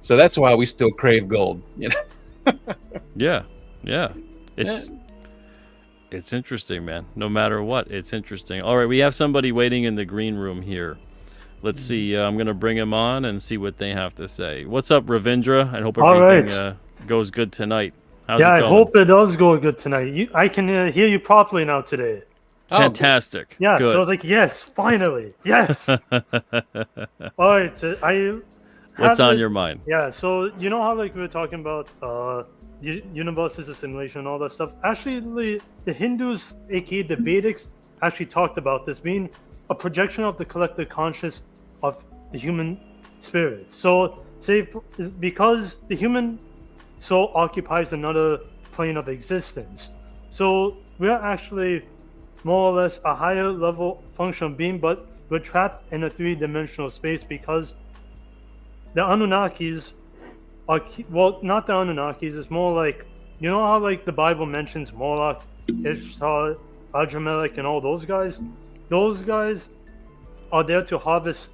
So that's why we still crave gold, Yeah. It's interesting, man. No matter what, it's interesting. All right, we have somebody waiting in the green room here. Let's see. I'm going to bring him on and see what they have to say. What's up, Ravindra? I hope everything goes good tonight. How's it going? I hope it does go good tonight. I can hear you properly now today. Fantastic. Yeah, good. So I was like, yes, finally. Yes. All right, what's on your mind? Yeah, so you know how we were talking about universe is a simulation and all that stuff? Actually, the Hindus, aka the Vedics, actually talked about this being a projection of the collective conscious of the human spirit. So, because the human soul occupies another plane of existence, so we're actually more or less a higher level functional being, but we're trapped in a three-dimensional space because the Anunnakis are, well, not the Anunnakis, it's more like, you know how the Bible mentions Moloch, Ishtar, Adramelech, and all those guys? Those guys are there to harvest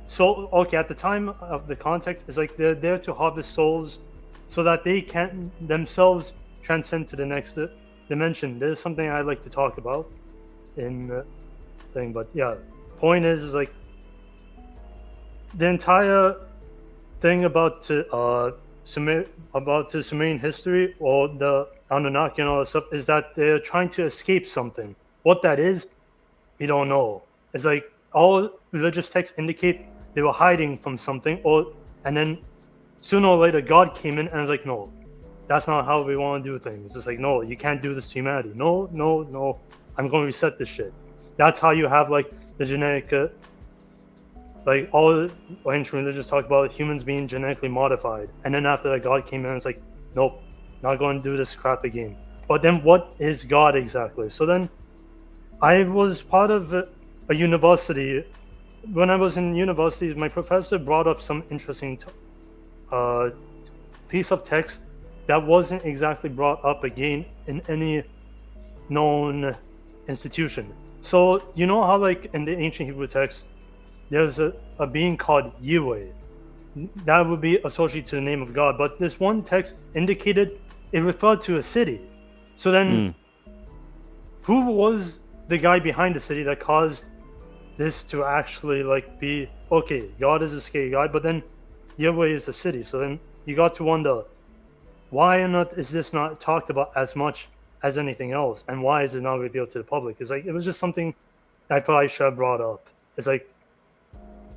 soul. Okay, at the time of the context, it's like they're there to harvest souls so that they can themselves transcend to the next dimension. There's something I like to talk about in the thing, but yeah, point is like the entire thing about Sumerian history or the Anunnaki and all that stuff is that they're trying to escape something. What that is, we don't know. It's like all religious texts indicate they were hiding from something, and then sooner or later God came in and was like, no, that's not how we want to do things. It's like, no, you can't do this to humanity. No, I'm going to reset this shit. That's how you have the genetic, all ancient religions talk about humans being genetically modified. And then after that, God came in and it's like, nope, not going to do this crap again. But then what is God exactly? So then I was part of a university. When I was in university, my professor brought up some interesting piece of text that wasn't exactly brought up again in any known institution. So you know how in the ancient Hebrew text, there's a being called Yahweh. That would be associated to the name of God. But this one text indicated it referred to a city. So then who was the guy behind the city that caused this to actually be, okay, God is a scary guy, but then Yahweh is a city. So then you got to wonder, why is this not talked about as much as anything else? And why is it not revealed to the public? It's it was just something I thought I should have brought up. It's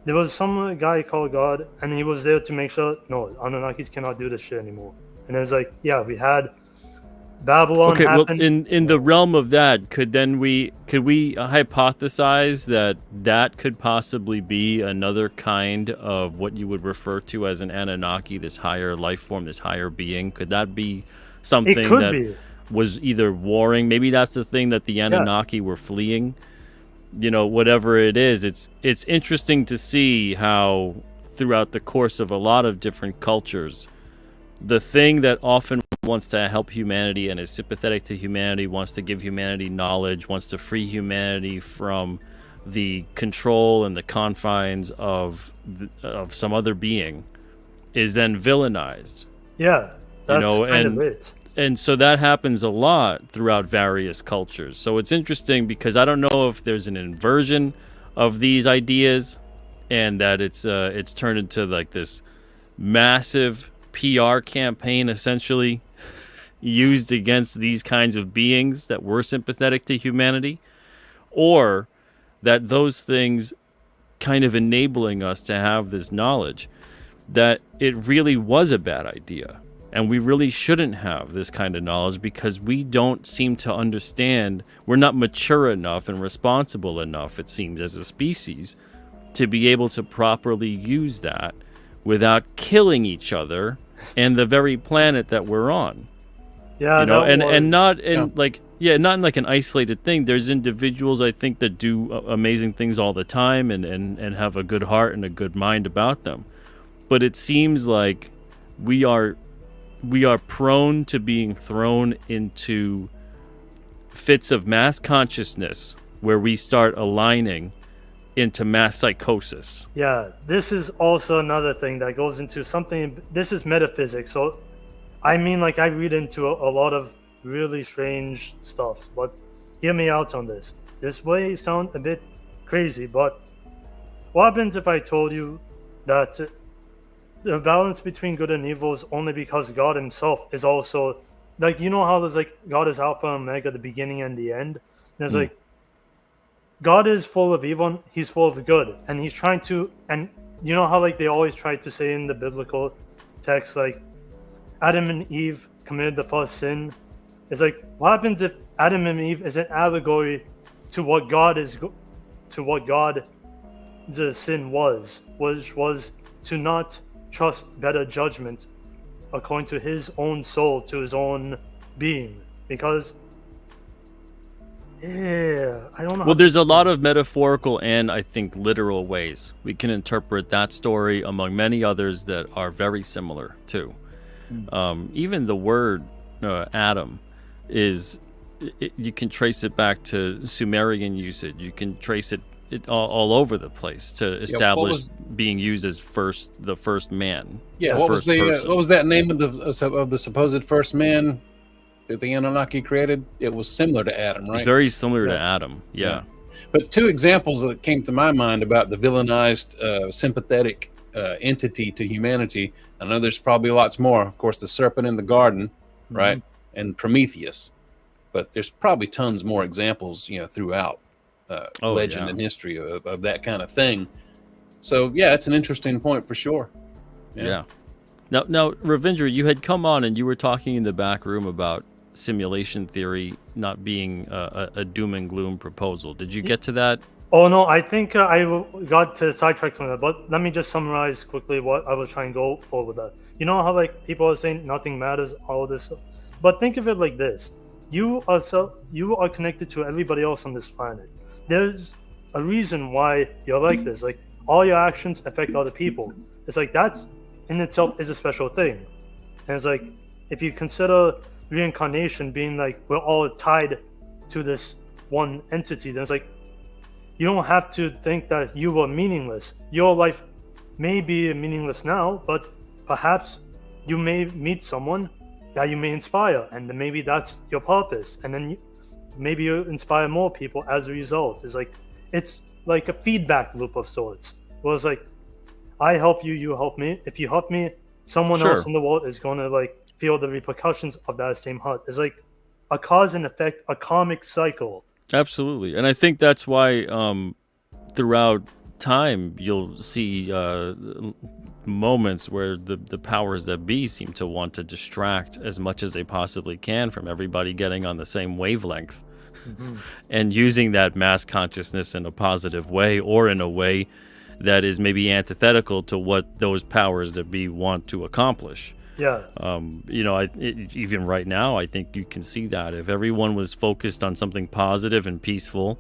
there was some guy called God, and he was there to make sure no, Anunnakis cannot do this shit anymore. And it was like, yeah, we had Babylon Okay, well, happen. in the realm of that, could we hypothesize that that could possibly be another kind of what you would refer to as an Anunnaki, this higher life form, this higher being? Could that be something It could that be. was either warring? Maybe that's the thing that the Anunnaki were fleeing. You know, whatever it is, it's interesting to see how throughout the course of a lot of different cultures, the thing that often wants to help humanity and is sympathetic to humanity, wants to give humanity knowledge, wants to free humanity from the control and the confines of some other being, is then villainized. Yeah, that's kind of it. And so that happens a lot throughout various cultures. So it's interesting because I don't know if there's an inversion of these ideas, and that it's turned into like this massive PR campaign essentially used against these kinds of beings that were sympathetic to humanity, or that those things kind of enabling us to have this knowledge that it really was a bad idea. And we really shouldn't have this kind of knowledge because we don't seem to understand. We're not mature enough and responsible enough, it seems, as a species, to be able to properly use that without killing each other and the very planet that we're on. Yeah, you know, and not in not in like an isolated thing. There's individuals I think that do amazing things all the time and have a good heart and a good mind about them. But it seems like we are prone to being thrown into fits of mass consciousness where we start aligning into mass psychosis. Yeah, this is also another thing that goes into something. This is metaphysics. So, I mean, like, I read into a lot of really strange stuff, but hear me out on this. This may sound a bit crazy, but what happens if I told you that the balance between good and evil is only because God himself is also, like, you know how there's like God is Alpha and Omega, the beginning and the end? There's like, God is full of evil, he's full of good, and he's trying to, and you know how like they always try to say in the biblical text, like Adam and Eve committed the first sin. It's like, what happens if Adam and Eve is an allegory to what God is, to what God the sin was, which was to not trust better judgment according to his own soul, to his own being, because I don't know. Well, there's a lot of metaphorical and I think literal ways we can interpret that story, among many others that are very similar too. Even the word Adam is, you can trace it back to Sumerian usage. You can trace it all over the place to establish being used as the first man. Yeah, what was that name of the supposed first man that the Anunnaki created? It was similar to Adam, right? It's very similar to Adam. Yeah. But two examples that came to my mind about the villainized, sympathetic entity to humanity. I know there's probably lots more. Of course, the serpent in the garden, right, and Prometheus. But there's probably tons more examples, throughout legend and history of that kind of thing. So yeah, it's an interesting point for sure. Yeah. Now, Ravindra, you had come on and you were talking in the back room about simulation theory not being a doom and gloom proposal. Did you get to that? Oh no, I think I got to sidetrack from that. But let me just summarize quickly what I was trying to go for with that. You know how like people are saying nothing matters, all this stuff. But think of it like this: you are connected to everybody else on this planet. There's a reason why you're like this. Like, all your actions affect other people. It's like that's in itself is a special thing. And it's like, if you consider reincarnation being like we're all tied to this one entity, then it's like you don't have to think that you were meaningless. Your life may be meaningless now, but perhaps you may meet someone that you may inspire, and then maybe that's your purpose, and then maybe you inspire more people as a result. It's like a feedback loop of sorts. Well, it's like, I help you, you help me. If you help me, someone else in the world is going to like feel the repercussions of that same hurt. It's like a cause and effect, a karmic cycle. Absolutely. And I think that's why throughout time you'll see moments where the powers that be seem to want to distract as much as they possibly can from everybody getting on the same wavelength and using that mass consciousness in a positive way, or in a way that is maybe antithetical to what those powers that be want to accomplish. Yeah. Even right now, I think you can see that if everyone was focused on something positive and peaceful,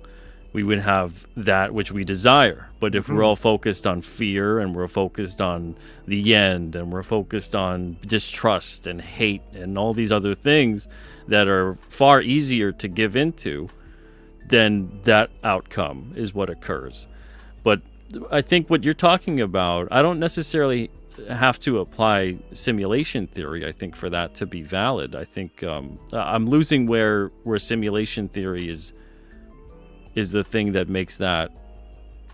we would have that which we desire. But if we're all focused on fear, and we're focused on the end, and we're focused on distrust and hate and all these other things that are far easier to give into, then that outcome is what occurs. But I think what you're talking about, I don't necessarily have to apply simulation theory, I think, for that to be valid. I think I'm losing where simulation theory is the thing that makes that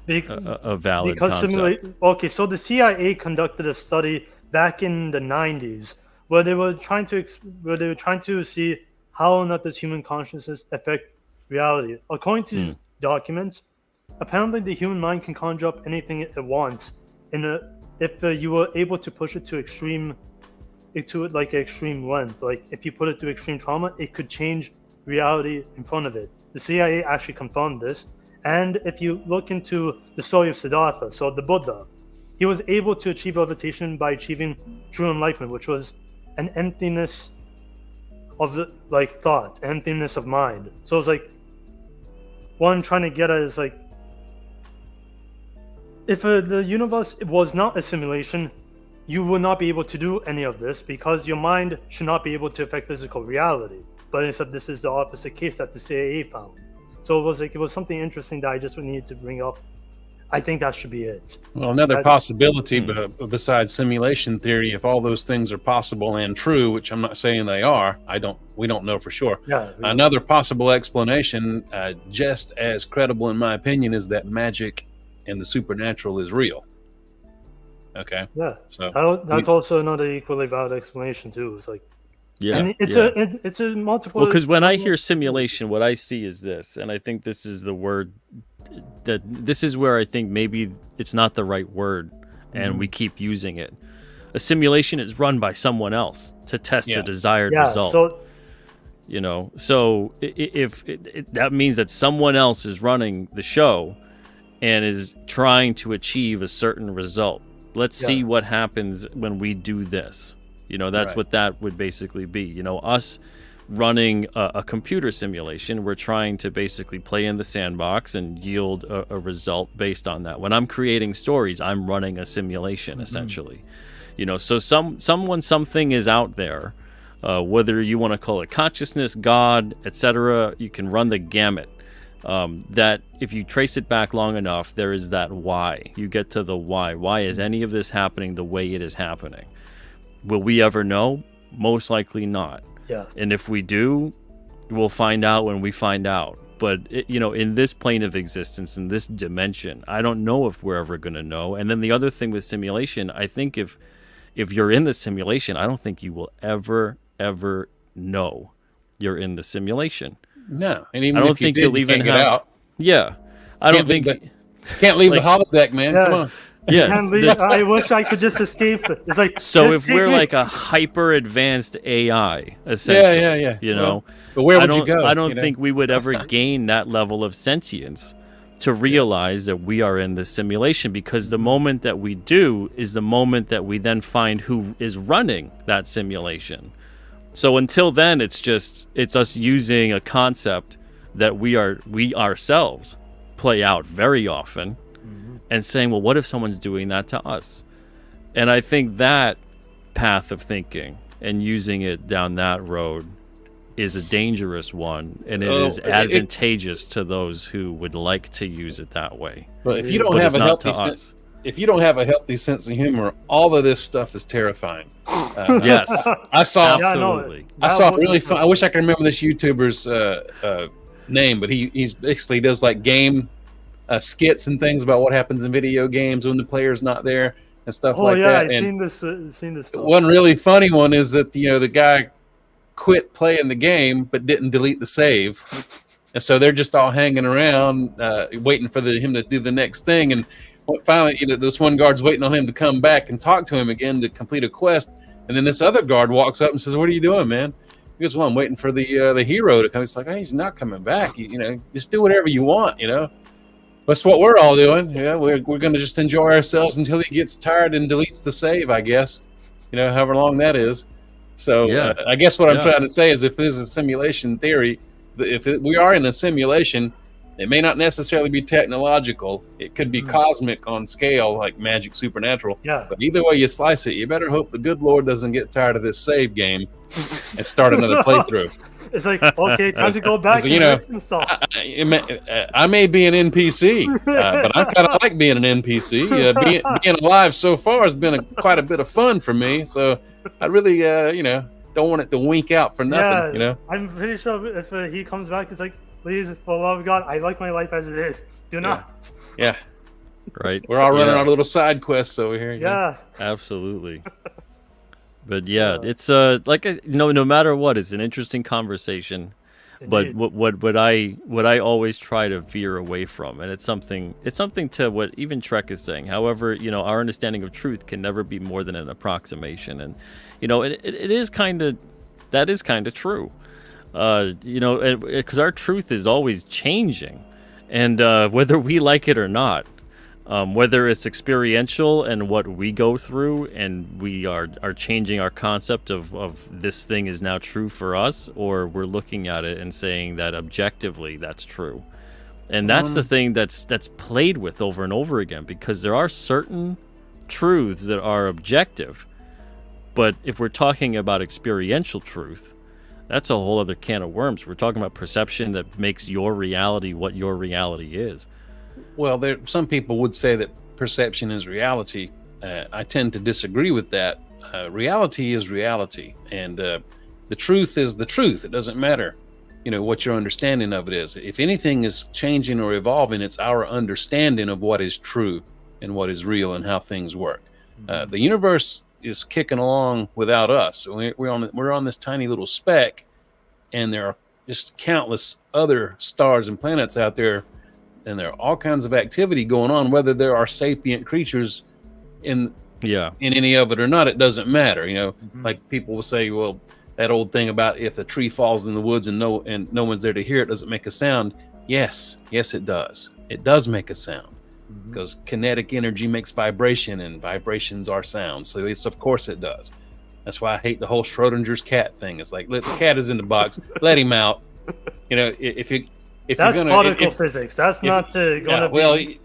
a valid concept. Okay, so the CIA conducted a study back in the 90s where they were trying to see how or not does human consciousness affect reality. According to these documents, apparently the human mind can conjure up anything it wants if you were able to push it to extreme length. Like if you put it through extreme trauma, it could change reality in front of it. The CIA actually confirmed this. And if you look into the story of Siddhartha, so the Buddha, he was able to achieve levitation by achieving true enlightenment, which was an emptiness of thought, emptiness of mind. So it's like, what I'm trying to get at is like, if the universe was not a simulation, you would not be able to do any of this because your mind should not be able to affect physical reality. But instead, this is the opposite case that the CIA found. So it was something interesting that I just needed to bring up. I think that should be it. Well, another possibility besides simulation theory, if all those things are possible and true, which I'm not saying they are, we don't know for sure. Yeah. Another possible explanation, just as credible in my opinion, is that magic and the supernatural is real. Okay. Yeah. So that's also another equally valid explanation too. It's like, yeah, and it's a multiple. Well, because when I hear simulation, what I see is this, and I think this is the word this is where I think maybe it's not the right word, and we keep using it. A simulation is run by someone else to test a desired result. So if that means that someone else is running the show and is trying to achieve a certain result. Let's see what happens when we do this. That's what that would basically be. Us running a computer simulation, we're trying to basically play in the sandbox and yield a result based on that. When I'm creating stories, I'm running a simulation, essentially. So something is out there, whether you want to call it consciousness, God, etc. You can run the gamut. That if you trace it back long enough, there is that why. You get to the why. Why is any of this happening the way it is happening? Will we ever know? Most likely not. Yeah. And if we do, we'll find out when we find out. But, in this plane of existence, in this dimension, I don't know if we're ever going to know. And then the other thing with simulation, I think if you're in the simulation, I don't think you will ever know you're in the simulation. No, and even I don't if you think did, you'll you even can't get have. out. Yeah, I don't think. Can't leave the holodeck, man. Yeah. Come on. Yeah. Can't leave. I wish I could just escape. It's like, So just if we're take me. like a hyper advanced AI, essentially, Yeah. But where would you go? I don't think we would ever gain that level of sentience to realize that we are in this simulation, because the moment that we do is the moment that we then find who is running that simulation. So until then, it's us using a concept that we ourselves play out very often, and saying, well, what if someone's doing that to us? And I think that path of thinking and using it down that road is a dangerous one, and it is advantageous to those who would like to use it that way. But if you don't have a healthy sense, if you don't have a healthy sense of humor, all of this stuff is terrifying. Yes, I saw absolutely. I saw really fun. I wish I could remember this YouTuber's name, but he basically does like game skits and things about what happens in video games when the player's not there and stuff like that. I've seen this stuff. One really funny one is that the guy quit playing the game but didn't delete the save, and so they're just all hanging around waiting for him to do the next thing. And finally, this one guard's waiting on him to come back and talk to him again to complete a quest. And then this other guard walks up and says, "What are you doing, man?" He goes, "Well, I'm waiting for the hero to come." It's like, "Hey, he's not coming back. Just do whatever you want. That's what we're all doing. Yeah, we're going to just enjoy ourselves until he gets tired and deletes the save, I guess. However long that is. So I guess what I'm trying to say is, if this is a simulation theory, we are in a simulation, it may not necessarily be technological. It could be cosmic on scale, like magic, supernatural. Yeah. But either way you slice it, you better hope the good Lord doesn't get tired of this save game and start another playthrough. It's like, okay, time to go back and fix some stuff. I may be an NPC, but I kind of like being an NPC. Being alive so far has been quite a bit of fun for me. So I really, don't want it to wink out for nothing. Yeah, I'm pretty sure if he comes back, it's like, please, for the love of God, I like my life as it is. Do not. Yeah. Right. We're all running our little side quests over here. Yeah. Absolutely. But yeah, it's no matter what, it's an interesting conversation. But what I always try to veer away from, and it's something to what even Trek is saying. However, our understanding of truth can never be more than an approximation, and it is kind of true. Because our truth is always changing, and whether we like it or not, whether it's experiential and what we go through, and we are changing our concept of this thing is now true for us, or we're looking at it and saying that objectively that's true. And that's the thing that's played with over and over again, because there are certain truths that are objective, but if we're talking about experiential truth, that's a whole other can of worms. We're talking about perception that makes your reality what your reality is. Well, some people would say that perception is reality. I tend to disagree with that. Reality is reality, and the truth is the truth. It doesn't matter, what your understanding of it is. If anything is changing or evolving, it's our understanding of what is true and what is real and how things work. The universe is kicking along without us. We're on this tiny little speck, and there are just countless other stars and planets out there, and there are all kinds of activity going on. Whether there are sapient creatures in any of it or not, it doesn't matter. Like people will say, well, that old thing about if a tree falls in the woods and no one's there to hear it, does it make a sound? Yes, it does. It does make a sound. Because kinetic energy makes vibration, and vibrations are sound. So of course it does. That's why I hate the whole Schrodinger's cat thing. It's like, the cat is in the box, let him out. If that's particle physics. That's not gonna be.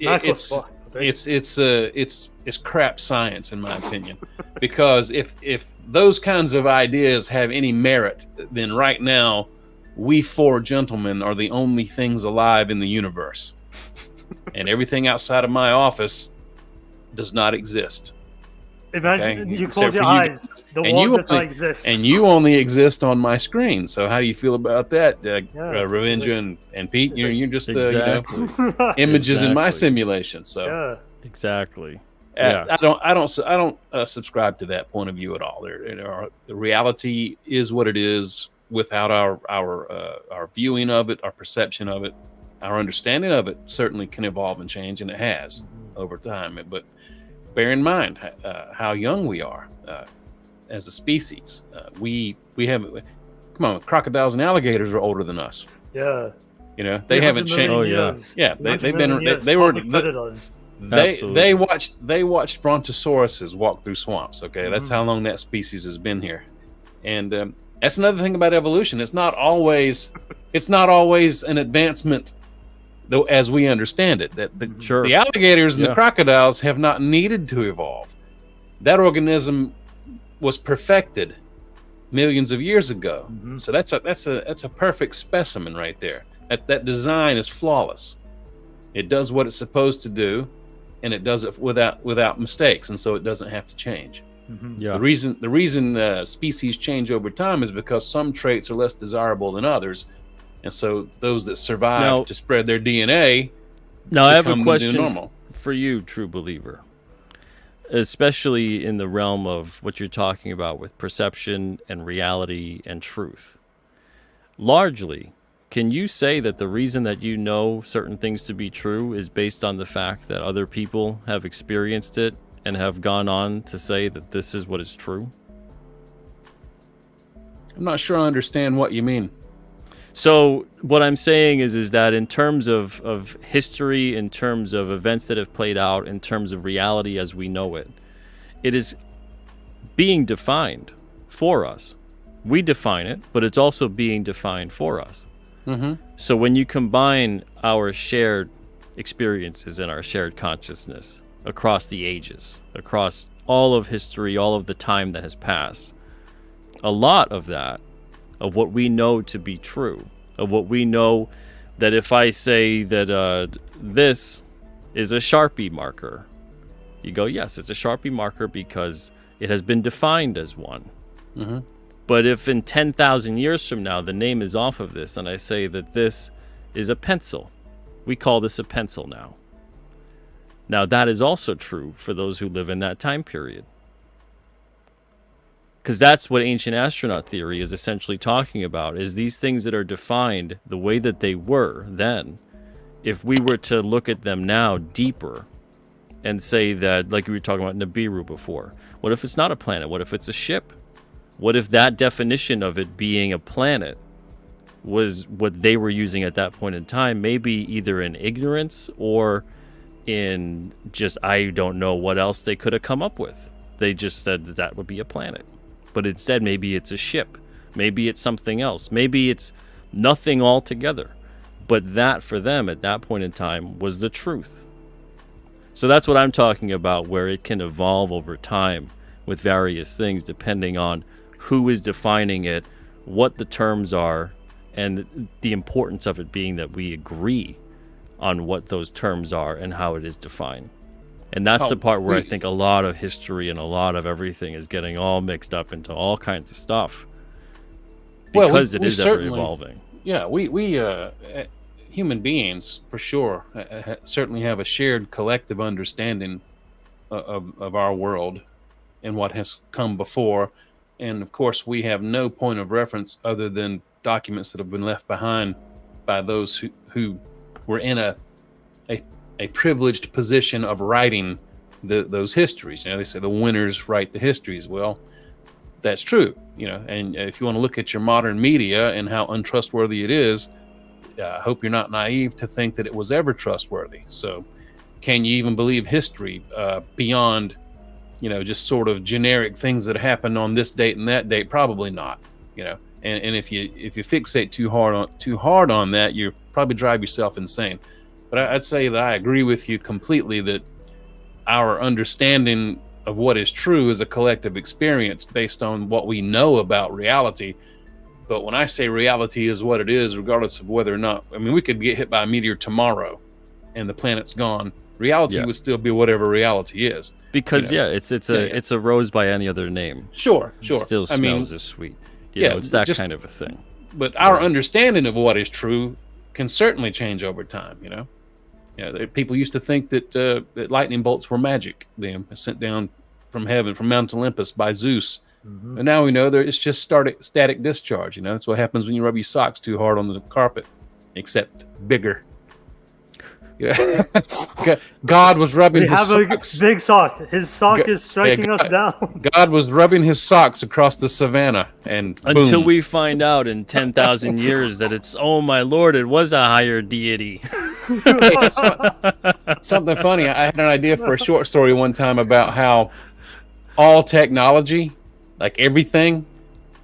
It's crap science, in my opinion. Because if those kinds of ideas have any merit, then right now we four gentlemen are the only things alive in the universe. And everything outside of my office does not exist. Imagine you close your eyes. The world does not exist. And you only exist on my screen. So how do you feel about that, Ravinja and Pete? You're just images in my simulation. So exactly. I don't subscribe to that point of view at all. The reality is what it is without our viewing of it, our perception of it. Our understanding of it certainly can evolve and change, and it has over time. But bear in mind how young we are as a species. We haven't. Come on, crocodiles and alligators are older than us. Yeah. They haven't changed. Oh yeah. Yeah, they've been. They were. They watched brontosauruses walk through swamps. Okay, that's how long that species has been here, and that's another thing about evolution. It's not always an advancement, though, as we understand it. That the alligators and the crocodiles have not needed to evolve. That organism was perfected millions of years ago. So that's a perfect specimen right there. That design is flawless. It does what it's supposed to do, and it does it without mistakes, and so it doesn't have to change. The reason species change over time is because some traits are less desirable than others, and so those that survive to spread their DNA. Now I have a question for you, true believer, especially in the realm of what you're talking about with perception and reality and truth. Largely, can you say that the reason that you know certain things to be true is based on the fact that other people have experienced it and have gone on to say that this is what is true? I'm not sure I understand what you mean. So what I'm saying is that in terms of history, in terms of events that have played out, in terms of reality as we know it, it is being defined for us. We define it, but it's also being defined for us. Mm-hmm. So when you combine our shared experiences and our shared consciousness across the ages, across all of history, all of the time that has passed, a lot of that, of what we know to be true, of what we know that if I say that this is a Sharpie marker, you go, yes, it's a Sharpie marker because it has been defined as one. Mm-hmm. But if in 10,000 years from now the name is off of this and I say that this is a pencil, we call this a pencil now. Now that is also true for those who live in that time period. Because that's what ancient astronaut theory is essentially talking about, is these things that are defined the way that they were then. If we were to look at them now deeper and say that, like we were talking about Nibiru before, what if it's not a planet? What if it's a ship? What if that definition of it being a planet was what they were using at that point in time, maybe either in ignorance or in just, I don't know what else they could have come up with. They just said that that would be a planet. But instead, maybe it's a ship. Maybe it's something else. Maybe it's nothing altogether. But that, for them, at that point in time, was the truth. So that's what I'm talking about, where it can evolve over time with various things, depending on who is defining it, what the terms are, and the importance of it being that we agree on what those terms are and how it is defined. And that's the part where I think a lot of history and a lot of everything is getting all mixed up into all kinds of stuff. Because it is ever evolving. Yeah, we human beings, for sure, certainly have a shared collective understanding of our world and what has come before. And of course, we have no point of reference other than documents that have been left behind by those who were in a privileged position of writing those histories. You know, they say the winners write the histories. Well, that's true. You know, and if you want to look at your modern media and how untrustworthy it is, I hope you're not naive to think that it was ever trustworthy. So, can you even believe history beyond, you know, just sort of generic things that happened on this date and that date? Probably not. You know, and if you fixate too hard on that, you probably drive yourself insane. But I'd say that I agree with you completely that our understanding of what is true is a collective experience based on what we know about reality. But when I say reality is what it is, regardless of whether or not, I mean, we could get hit by a meteor tomorrow and the planet's gone. Reality would still be whatever reality is. Because it's a rose by any other name. Sure. It still smells as sweet. You know, it's that kind of a thing. But our understanding of what is true can certainly change over time, you know. Yeah, people used to think that lightning bolts were magic, them sent down from heaven, from Mount Olympus by Zeus. Mm-hmm. And now we know that it's just static discharge. You know, that's what happens when you rub your socks too hard on the carpet, except bigger. Yeah. God was rubbing his socks. A big sock. His sock is striking us down. God was rubbing his socks across the savannah, and until boom. we find out in 10,000 years that it's, oh my Lord, it was a higher deity. Something funny. I had an idea for a short story one time about how all technology, like everything,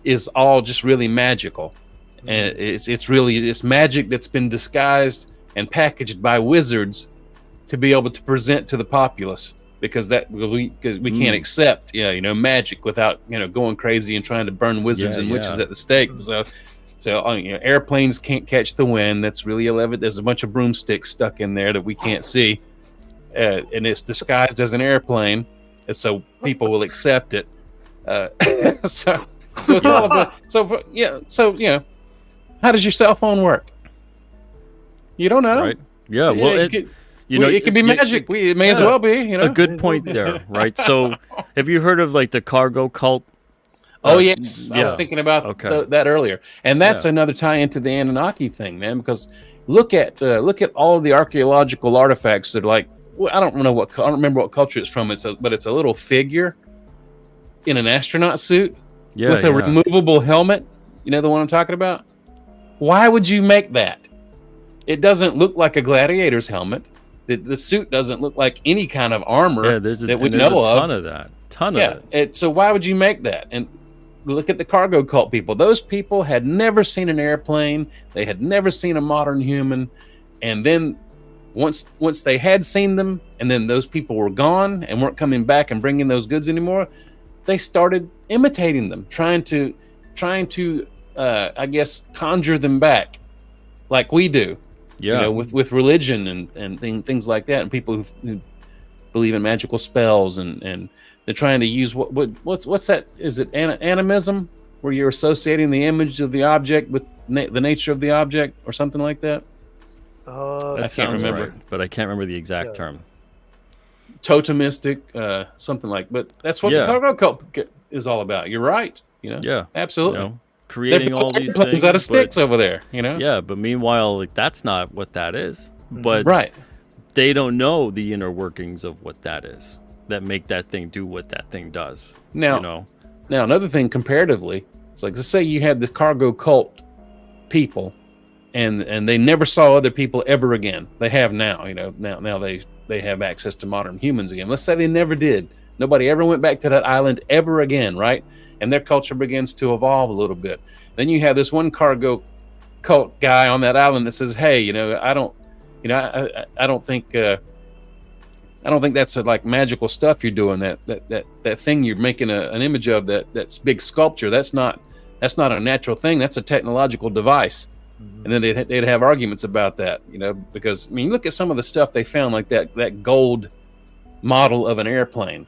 is all just really magical, and it's magic that's been disguised and packaged by wizards to be able to present to the populace, because we can't accept magic without going crazy and trying to burn wizards and witches at the stake. So airplanes can't catch the wind. That's really there's a bunch of broomsticks stuck in there that we can't see, and it's disguised as an airplane, and so people will accept it. So it's all about. So how does your cell phone work? You don't know, right? Yeah, well, it could be magic. It may as well be. A good point there, right? So, have you heard of like the cargo cult? Oh yes, I was yeah. thinking about Okay. that earlier, and that's Yeah. another tie into the Anunnaki thing, man. Because look at all of the archaeological artifacts that are like, well, I don't remember what culture it's from. But it's a little figure in an astronaut suit Yeah, with a yeah. removable helmet. You know the one I'm talking about? Why would you make that? It doesn't look like a gladiator's helmet. The suit doesn't look like any kind of armor Yeah, there's that we a know ton of. of that. Ton Yeah. of it. So why would you make that? And look at the cargo cult people. Those people had never seen an airplane. They had never seen a modern human. And then once they had seen them, and then those people were gone and weren't coming back and bringing those goods anymore, they started imitating them, trying to I guess conjure them back, like we do. Yeah. You know, with religion and things like that, and people who believe in magical spells, and they're trying to use what's that? Is it animism, where you're associating the image of the object with the nature of the object, or something like that? That I sounds can't remember, right, but I can't remember the exact Yeah. term. Totemistic, something like. But that's what Yeah. the cargo cult is all about. You're right. You know. Yeah. Absolutely. You know, creating all these things out of sticks but, over there. You know. yeah, but meanwhile, like, that's not what that is. But Right. they don't know the inner workings of what that is that make that thing do what that thing does. Now, You know? Now, another thing comparatively, it's like, let's say you had the cargo cult people, and they never saw other people ever again. They have now, you know, now they have access to modern humans again. Let's say they never did. Nobody ever went back to that island ever again, right? And their culture begins to evolve a little bit. Then you have this one cargo cult guy on that island that says, "Hey, you know, I don't think that's like magical stuff you're doing. That thing you're making an image of, that's big sculpture. That's not a natural thing. That's a technological device." And then they'd have arguments about that, you know, because I mean, look at some of the stuff they found, like that gold model of an airplane.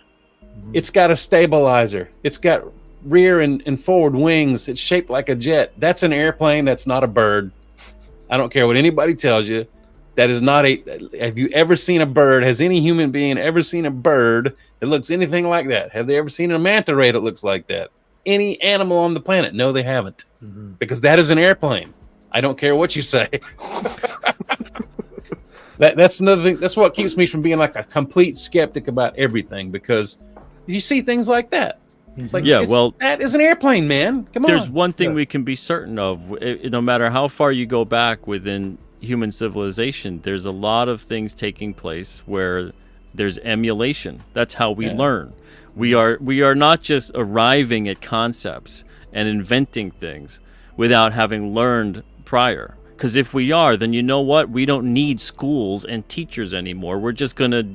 It's got a stabilizer. It's got rear and forward wings. It's shaped like a jet. That's an airplane. That's not a bird. I don't care what anybody tells you. That is not a. Have you ever seen a bird? Has any human being ever seen a bird that looks anything like that? Have they ever seen a manta ray that looks like that? Any animal on the planet? No, they haven't. Because that is an airplane. I don't care what you say. That's another thing. That's what keeps me from being like a complete skeptic about everything, because you see things like that. It's like, Yeah, well, that is an airplane, man. Come on. there's one thing Yeah. we can be certain of. No matter how far you go back within human civilization, there's a lot of things taking place where there's emulation. That's how we learn. We are not just arriving at concepts and inventing things without having learned prior. Because if we are, then you know what? We don't need schools and teachers anymore. We're just going to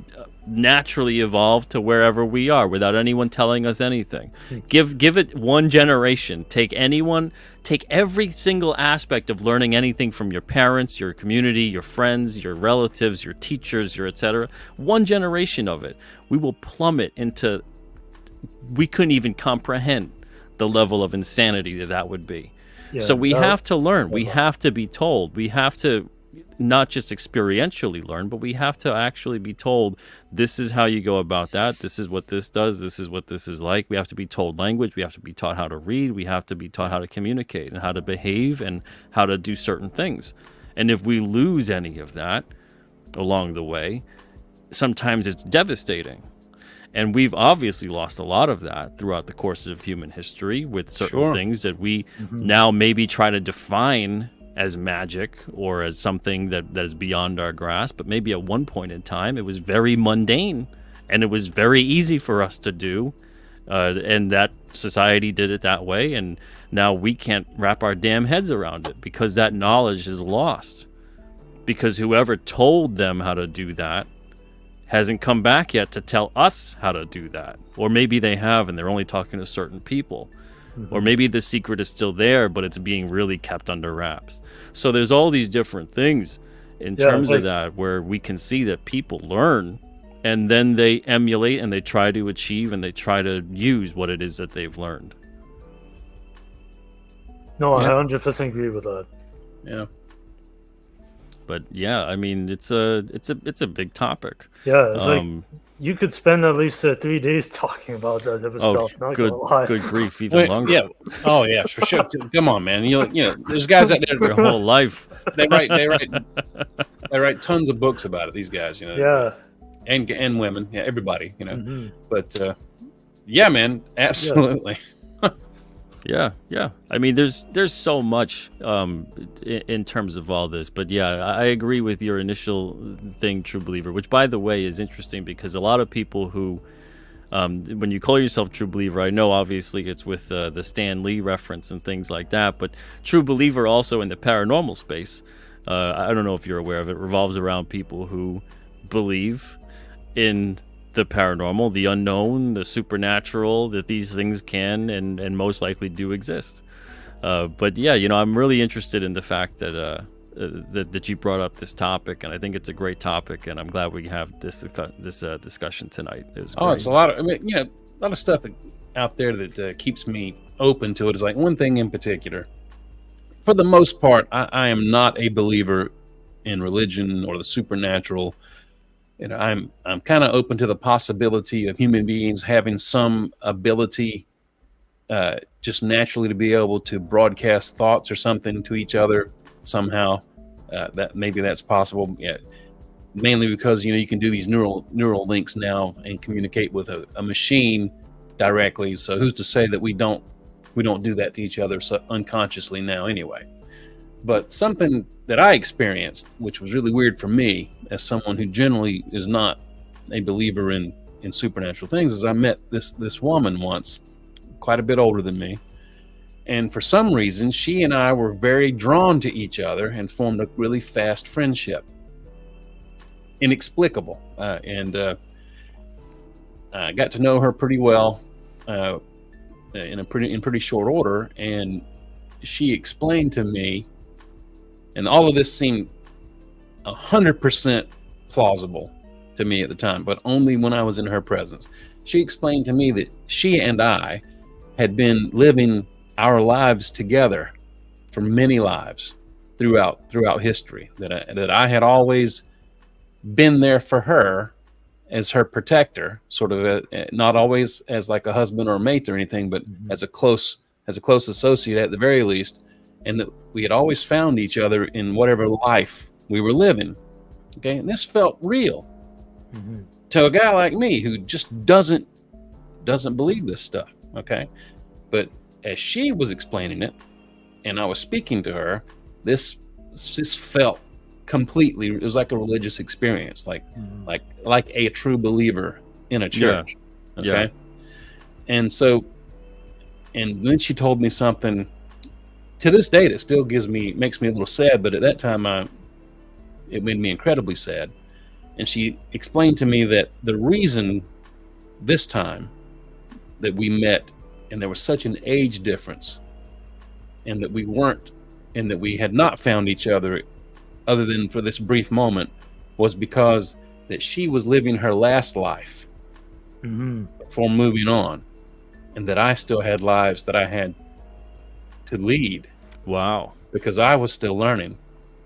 naturally evolve to wherever we are without anyone telling us anything. Give it one generation. Take every single aspect of learning anything from your parents, your community, your friends, your relatives, your teachers, your etc. One generation of it, we will plummet into, we couldn't even comprehend the level of insanity that would be. Yeah, So we that- have to learn. We have to be told. We have to not just experientially learn, but we have to actually be told, this is how you go about that. This is what this does. This is what this is like. We have to be told language. We have to be taught how to read. We have to be taught how to communicate and how to behave and how to do certain things. And if we lose any of that along the way, sometimes it's devastating. And we've obviously lost a lot of that throughout the course of human history with certain things that we now maybe try to define as magic or as something that is beyond our grasp. But maybe at one point in time, it was very mundane and it was very easy for us to do. And that society did it that way. And now we can't wrap our damn heads around it because that knowledge is lost. Because whoever told them how to do that hasn't come back yet to tell us how to do that. Or maybe they have and they're only talking to certain people. Or maybe the secret is still there, but it's being really kept under wraps. So there's all these different things in terms of that where we can see that people learn and then they emulate and they try to achieve and they try to use what it is that they've learned. No, I Yeah. 100% agree with that. Yeah. But yeah, I mean, it's a big topic. Yeah, it's you could spend at least 3 days talking about that type of Oh, stuff. Not good, gonna lie. good grief, even Wait, longer. yeah. Oh yeah, for sure. Come on, man. There's guys out there. Your whole life. They write tons of books about it. These guys, Yeah. and women, yeah, everybody, Mhm. But yeah, man, absolutely. Yeah. I mean, there's so much in terms of all this, but yeah, I agree with your initial thing, True Believer. Which, by the way, is interesting because a lot of people who, when you call yourself True Believer, I know obviously it's with the Stan Lee reference and things like that, but True Believer also in the paranormal space. I don't know if you're aware of it. Revolves around people who believe in the paranormal, the unknown, the supernatural, that these things can and most likely do exist. But yeah, I'm really interested in the fact that that you brought up this topic, and I think it's a great topic, and I'm glad we have this discussion tonight. It was great. It's a lot of, a lot of stuff out there that keeps me open to it. Is like one thing in particular. For the most part, I am not a believer in religion or the supernatural. I'm kind of open to the possibility of human beings having some ability just naturally to be able to broadcast thoughts or something to each other somehow. That maybe that's possible. Yeah, mainly because you can do these neural links now and communicate with a machine directly. So who's to say that we don't do that to each other unconsciously now anyway? But something that I experienced, which was really weird for me as someone who generally is not a believer in supernatural things, is I met this woman once, quite a bit older than me. And for some reason, she and I were very drawn to each other and formed a really fast friendship. Inexplicable. And I got to know her pretty well in pretty short order. And she explained to me, and all of this seemed 100% plausible to me at the time, but only when I was in her presence. She explained to me that she and I had been living our lives together for many lives throughout history, that I had always been there for her as her protector, sort of not always as like a husband or a mate or anything, but as a close associate at the very least, and that we had always found each other in whatever life we were living. Okay, and this felt real to a guy like me who just doesn't believe this stuff. Okay, but as she was explaining it, and I was speaking to her, this felt completely. It was like a religious experience, like a true believer in a church. Yeah. Okay, and then she told me something. To this date, it still makes me a little sad, but at that time, it made me incredibly sad. And she explained to me that the reason this time that we met, and there was such an age difference, and that we had not found each other other than for this brief moment, was because that she was living her last life before moving on, and that I still had lives that I had to lead. Wow. Because I was still learning.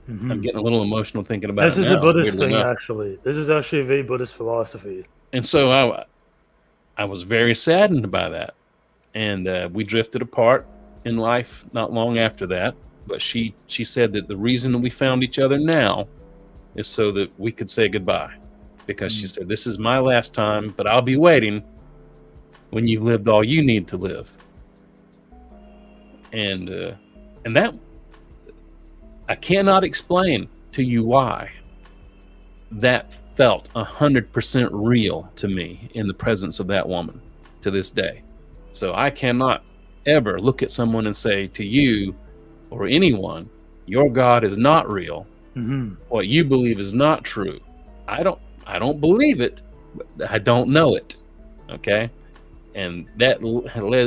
I'm getting a little emotional thinking about it. This is a Buddhist thing, actually. This is actually a very Buddhist philosophy. And so I was very saddened by that. And we drifted apart in life not long after that. But she said that the reason that we found each other now is so that we could say goodbye. Because she said, this is my last time, but I'll be waiting when you've lived all you need to live. And that, I cannot explain to you why that felt 100% real to me in the presence of that woman to this day. So I cannot ever look at someone and say to you or anyone, your God is not real. What you believe is not true. I don't believe it, but I don't know it. Okay. And that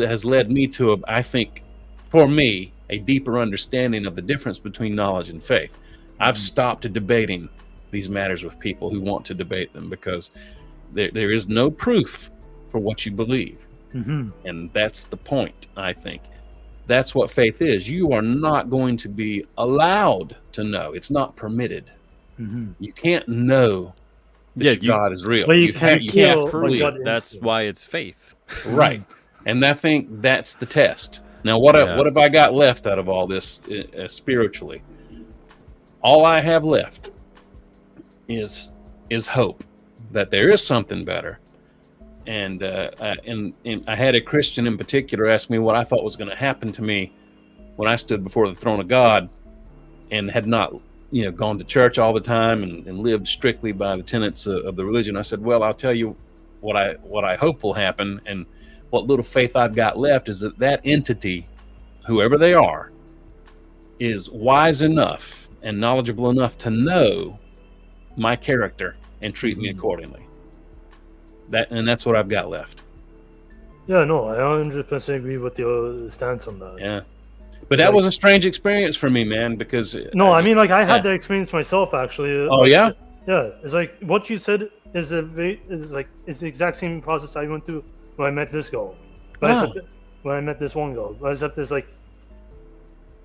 has led me to, I think, for me, a deeper understanding of the difference between knowledge and faith. I've stopped debating these matters with people who want to debate them, because there is no proof for what you believe. And that's the point, I think. That's what faith is. You are not going to be allowed to know. It's not permitted. You can't know that your God is real. But you you can't have feel to like believe. God That's instinct. why it's faith. Right. And I think that's the test. Now, what have I got left out of all this spiritually? All I have left is hope that there is something better. And I had a Christian in particular ask me what I thought was going to happen to me when I stood before the throne of God and had not, gone to church all the time and lived strictly by the tenets of the religion. I said, well, I'll tell you what I hope will happen, and what little faith I've got left is that entity, whoever they are, is wise enough and knowledgeable enough to know my character and treat me accordingly. That's what I've got left. Yeah, no, I 100% agree with your stance on that. Yeah. But that was a strange experience for me, man, because no, I mean, like, I had that experience myself, actually. Oh, like, yeah? Yeah, it's like what you said is the exact same process I went through when I met this girl. When I met this one girl, except there's like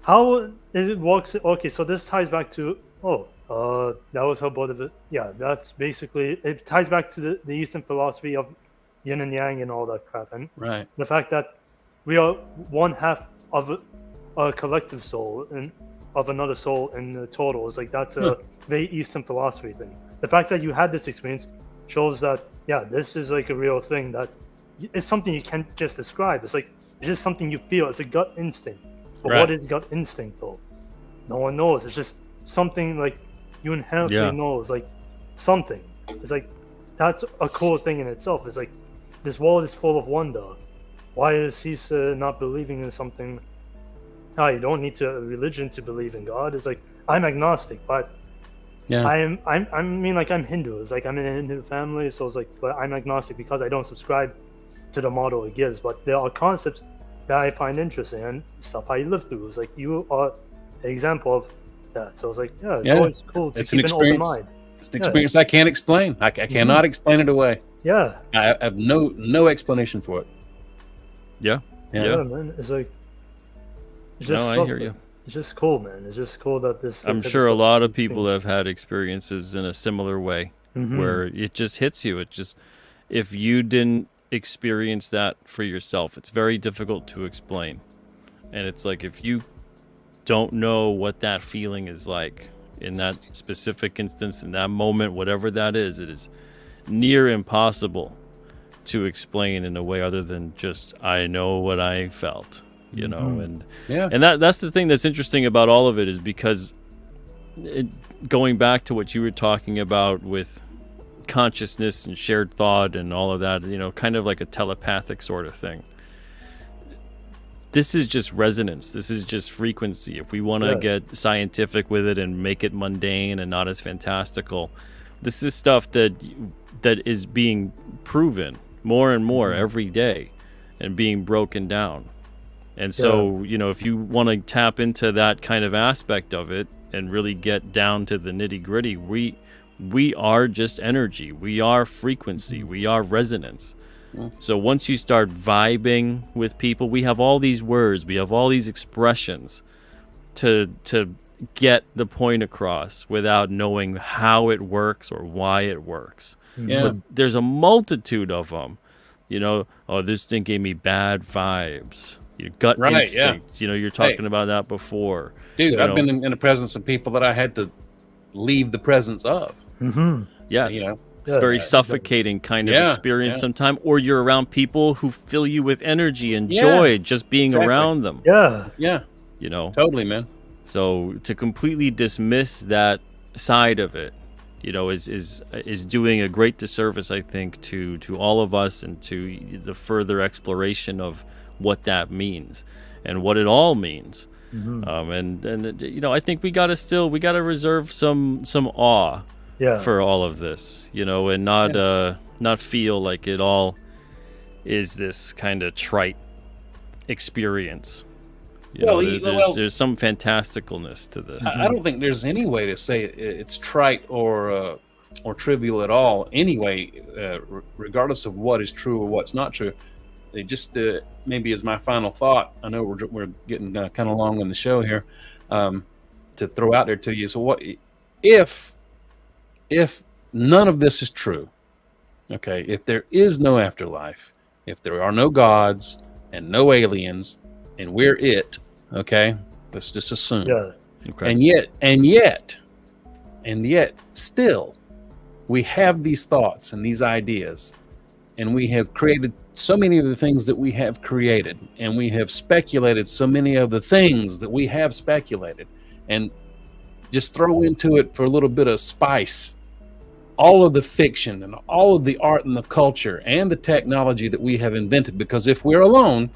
how it works. Okay, so this ties back to that was her both of it. Yeah, that's basically it. Ties back to the Eastern philosophy of yin and yang and all that crap, and right, the fact that we are one half of a collective soul and of another soul in the total. Is like that's a very Eastern philosophy thing. The fact that you had this experience shows that this is like a real thing, that it's something you can't just describe. It's just something you feel. It's a gut instinct. But what is gut instinct though? No one knows. It's just something like you inherently know. It's like something. It's like that's a cool thing in itself. It's like this world is full of wonder. Why is Caesar not believing in something? You don't need a religion to believe in God. It's like I'm agnostic, but I'm Hindu. It's like I'm in a Hindu family, so it's like, but I'm agnostic because I don't subscribe to the model it gives. But there are concepts that I find interesting and stuff I live through. It's like you are an example of that. So it's like, it's always cool to keep an open mind. It's an experience I can't explain. I cannot explain it away. Yeah. I have no explanation for it. Yeah, man. It's like, it's just I hear you. It's just cool, man. It's just cool that this. I'm sure a lot of people have had experiences in a similar way, where it just hits you. It just, if you didn't experience that for yourself, it's very difficult to explain. And it's like, if you don't know what that feeling is like in that specific instance, in that moment, whatever that is, it is near impossible to explain in a way other than just, I know what I felt. And that's the thing that's interesting about all of it, is because going back to what you were talking about with consciousness and shared thought and all of that, kind of like a telepathic sort of thing. This is just resonance. This is just frequency. If we want to get scientific with it and make it mundane and not as fantastical, this is stuff that is being proven more and more every day and being broken down. And so, if you want to tap into that kind of aspect of it and really get down to the nitty gritty, we are just energy. We are frequency. We are resonance. So once you start vibing with people, we have all these words, we have all these expressions to get the point across without knowing how it works or why it works. But there's a multitude of them. This thing gave me bad vibes. Your gut instinct. You're talking about that before. Dude, I've been in the presence of people that I had to leave the presence of. Yes. It's very suffocating kind of experience sometimes. Or you're around people who fill you with energy and joy just being around them. Yeah. Totally, man. So to completely dismiss that side of it, is doing a great disservice, I think, to all of us and to the further exploration of what that means and what it all means. I think we gotta reserve some awe for all of this, and not feel like it all is this kind of trite experience. There's some fantasticalness to this. I don't think there's any way to say it's trite or trivial at all. Anyway, regardless of what is true or what's not true. It just maybe as my final thought. I know we're getting kind of long in the show here, to throw out there to you. So what if none of this is true, okay, if there is no afterlife, if there are no gods and no aliens, and we're it, okay, let's just assume. Yeah. Okay. And yet, still, we have these thoughts and these ideas, and we have created so many of the things that we have created, and we have speculated so many of the things that we have speculated, and just throw into it for a little bit of spice all of the fiction and all of the art and the culture and the technology that we have invented. Because if we're alone,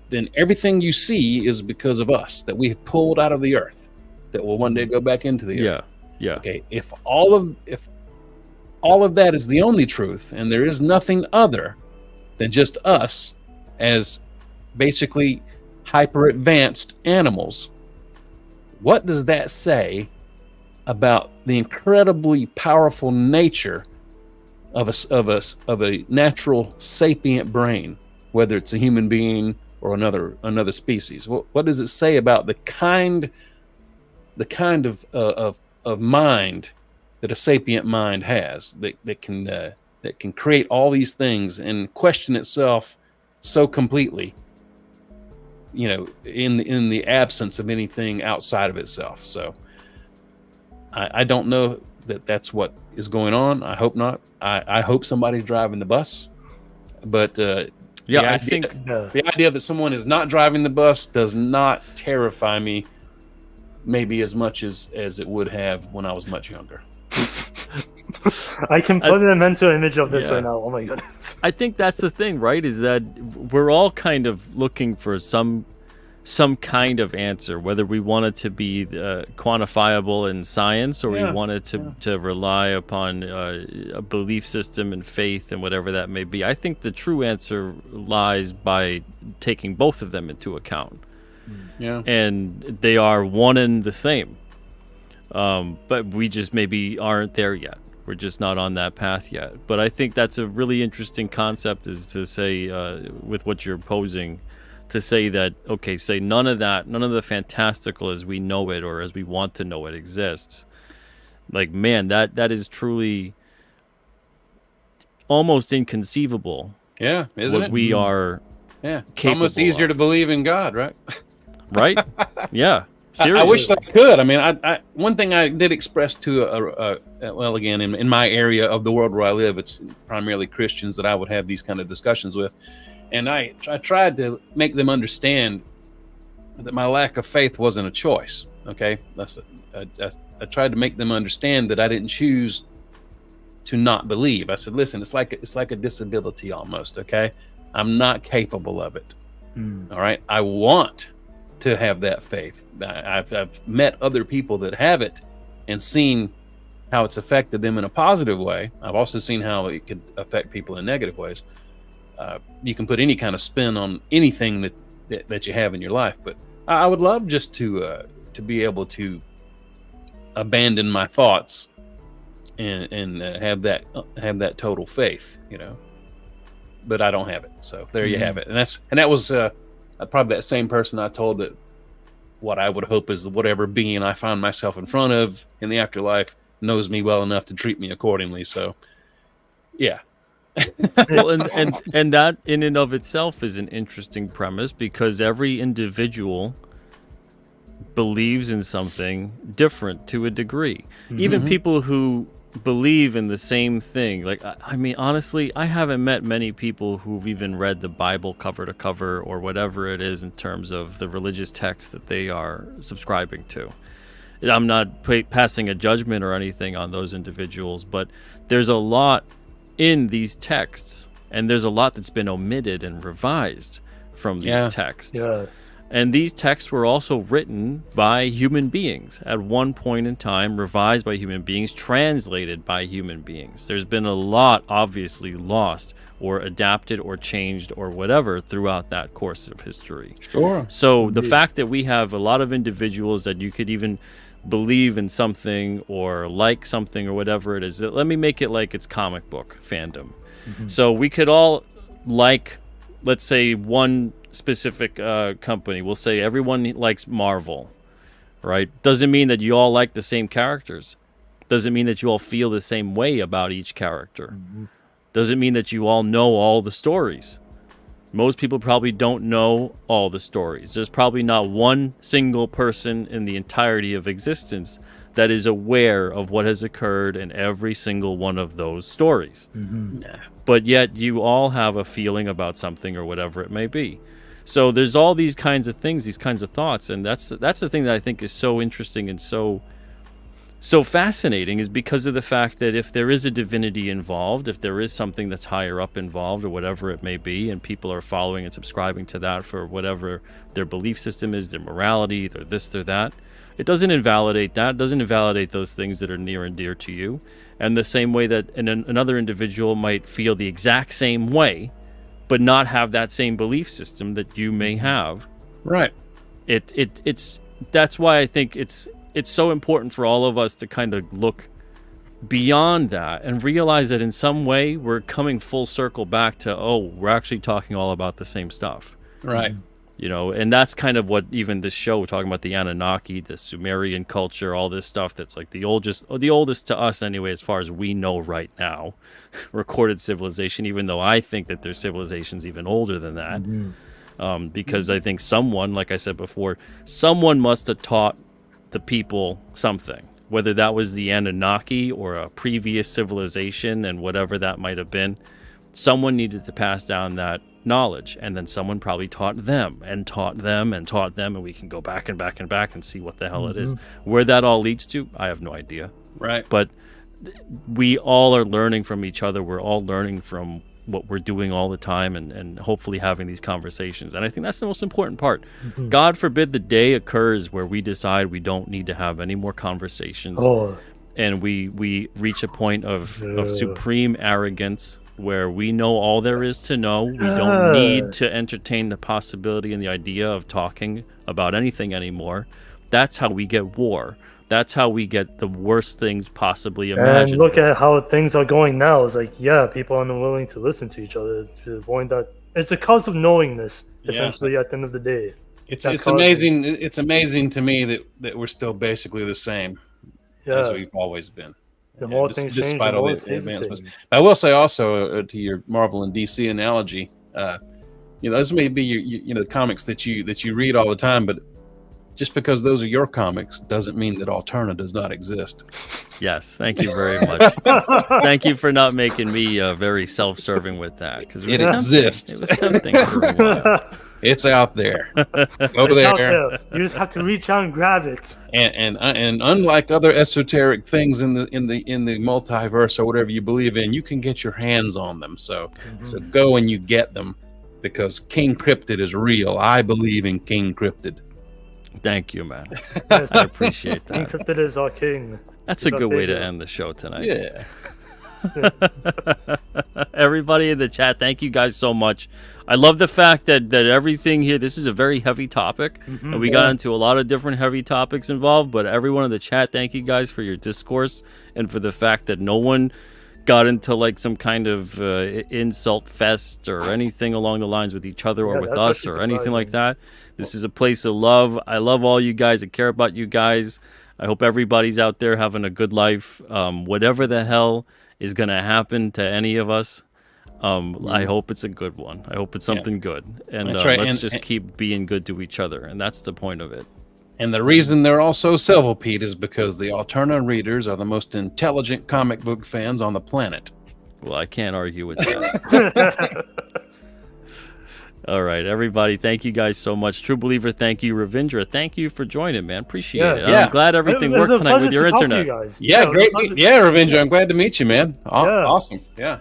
then everything you see is because of us, that we have pulled out of the earth, that will one day go back into the earth. Yeah. Okay. If all of that is the only truth, and there is nothing other than just us as basically hyper advanced animals, what does that say about the incredibly powerful nature of a natural sapient brain, whether it's a human being or another species? What does it say about the kind of mind that a sapient mind has, that can create all these things and question itself so completely, in the absence of anything outside of itself? So I don't know that that's what is going on. I hope not. I hope somebody's driving the bus, but I think the idea that someone is not driving the bus does not terrify me maybe as much as it would have when I was much younger. I can put a mental image of this right now. Oh my goodness. I think that's the thing, right? Is that we're all kind of looking for some kind of answer, whether we want it to be quantifiable in science, or we want it to rely upon a belief system and faith and whatever that may be. I think the true answer lies by taking both of them into account. Yeah. And they are one and the same. But we just maybe aren't there yet. We're just not on that path yet. But I think that's a really interesting concept, is to say, with what you're posing, to say that, okay, say none of the fantastical as we know it or as we want to know it exists. Like, man, that is truly almost inconceivable. Yeah, isn't what it? we are. Yeah, it's almost easier to believe in God, right? Right? Yeah. Seriously. I wish that I could. I mean, I one thing I did express to well, again, in my area of the world where I live, it's primarily Christians that I would have these kind of discussions with. And I tried to make them understand that my lack of faith wasn't a choice. Okay, I tried to make them understand that I didn't choose to not believe. I said, listen, it's like a disability almost. Okay, I'm not capable of it. All right, I want to have that faith. I've met other people that have it and seen how it's affected them in a positive way. I've also seen how it could affect people in negative ways. You can put any kind of spin on anything that you have in your life, but I would love just to be able to abandon my thoughts and have that total faith, But I don't have it, so there you have it. And that was probably that same person I told that what I would hope is whatever being I find myself in front of in the afterlife knows me well enough to treat me accordingly. So, yeah. Well, and that in and of itself is an interesting premise, because every individual believes in something different to a degree. Even people who believe in the same thing, like, I mean, honestly, I haven't met many people who've even read the Bible cover to cover or whatever it is in terms of the religious text that they are subscribing to. I'm not passing a judgment or anything on those individuals, but there's a lot in these texts, and there's a lot that's been omitted and revised from these texts. Yeah. And these texts were also written by human beings at one point in time, revised by human beings, translated by human beings. There's been a lot obviously lost or adapted or changed or whatever throughout that course of history. Sure. So the fact that we have a lot of individuals that you could even believe in something or like something or whatever it is, let me make it like it's comic book fandom. So we could all like, let's say, one specific company. We'll say everyone likes Marvel, right? Doesn't mean that you all like the same characters. Doesn't mean that you all feel the same way about each character. Doesn't mean that you all know all the stories. Most people probably don't know all the stories. There's probably not one single person in the entirety of existence that is aware of what has occurred in every single one of those stories. But yet you all have a feeling about something or whatever it may be. So there's all these kinds of things, these kinds of thoughts, and that's the thing that I think is so interesting and so fascinating, is because of the fact that if there is a divinity involved, if there is something that's higher up involved or whatever it may be, and people are following and subscribing to that for whatever their belief system is, their morality, their this, their that, it doesn't invalidate that. It doesn't invalidate those things that are near and dear to you. And the same way that another individual might feel the exact same way, but not have that same belief system that you may have. Right. It's that's why I think it's so important for all of us to kind of look beyond that and realize that in some way we're coming full circle back to, we're actually talking all about the same stuff. Right. You know, and that's kind of what even this show, we're talking about the Anunnaki, the Sumerian culture, all this stuff that's like the oldest to us anyway, as far as we know right now, recorded civilization, even though I think that there's civilizations even older than that. Because I think someone, like I said before, someone must have taught the people something, whether that was the Anunnaki or a previous civilization and whatever that might have been. Someone needed to pass down that knowledge, and then someone probably taught them and taught them and taught them, and we can go back and back and back and see what the hell it is. Where that all leads to, I have no idea. Right. But we all are learning from each other. We're all learning from what we're doing all the time, and hopefully having these conversations. And I think that's the most important part. God forbid the day occurs where we decide we don't need to have any more conversations, and we reach a point of supreme arrogance where we know all there is to know. We don't need to entertain the possibility and the idea of talking about anything anymore. That's how we get war. That's how we get the worst things possibly imaginable. And look at how things are going now. It's like, people are unwilling to listen to each other to the point that it's a cause of knowingness, essentially, at the end of the day. It's amazing. It's amazing to me that we're still basically the same as we've always been. The more things change, the more it stays the same. I will say also to your Marvel and DC analogy, those may be your comics that you read all the time, but just because those are your comics doesn't mean that Alterna does not exist. Yes, thank you very much. Thank you for not making me very self-serving with that, because it exists. It was tempting for a while. It's out there. Go it's there. Out there. You just have to reach out and grab it. And unlike other esoteric things in the multiverse or whatever you believe in, you can get your hands on them. So go and you get them, because King Cryptid is real. I believe in King Cryptid. Thank you, man. I appreciate that. King Cryptid is our king. That's a good way to end the show tonight. Yeah. Everybody in the chat, thank you guys so much. I love the fact that everything here, this is a very heavy topic, and we got into a lot of different heavy topics involved, but everyone in the chat, thank you guys for your discourse and for the fact that no one got into like some kind of insult fest or anything along the lines with each other or with us or anything like that. This is a place of love. I love all you guys. I care about you guys. I hope everybody's out there having a good life. Whatever the hell is going to happen to any of us, I hope it's a good one. I hope it's something good. And let's just keep being good to each other. And that's the point of it. And the reason they're all so civil, Pete, is because the Alterna readers are the most intelligent comic book fans on the planet. Well, I can't argue with that. All right, everybody, thank you guys so much. True Believer, thank you. Ravindra, thank you for joining, man. Appreciate it. I'm glad everything worked tonight with your internet. Great. Ravindra, I'm glad to meet you, man. Awesome. Yeah.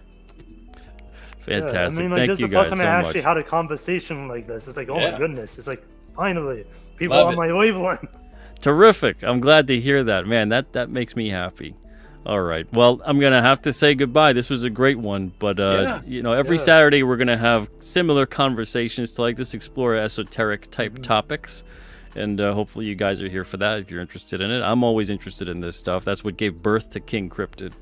Fantastic. I mean, thank you guys so much. I actually had a conversation like this. It's like, oh my goodness. It's like, finally, people on my wavelength. Terrific. I'm glad to hear that, man. That makes me happy. All right. Well, I'm going to have to say goodbye. This was a great one. But, every Saturday we're going to have similar conversations to like this, explore esoteric type topics. And hopefully you guys are here for that if you're interested in it. I'm always interested in this stuff. That's what gave birth to King Cryptid.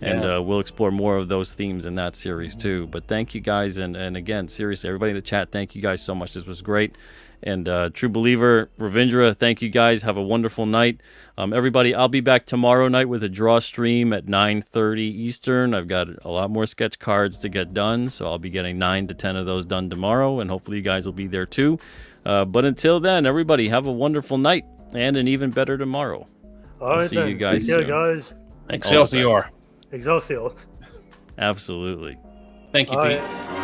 And Yeah. we'll explore more of those themes in that series too. But thank you guys, and again, seriously, everybody in the chat, thank you guys so much. This was great. And True Believer, Ravindra, thank you guys. Have a wonderful night. Everybody, I'll be back tomorrow night with a draw stream at 9:30 Eastern. I've got a lot more sketch cards to get done, so I'll be getting 9 to 10 of those done tomorrow, and hopefully you guys will be there too. But until then, everybody, have a wonderful night and an even better tomorrow. All right, see then. you guys Take care, soon. guys. Excelsior. Excelsior. Absolutely. Thank you, All Pete. right.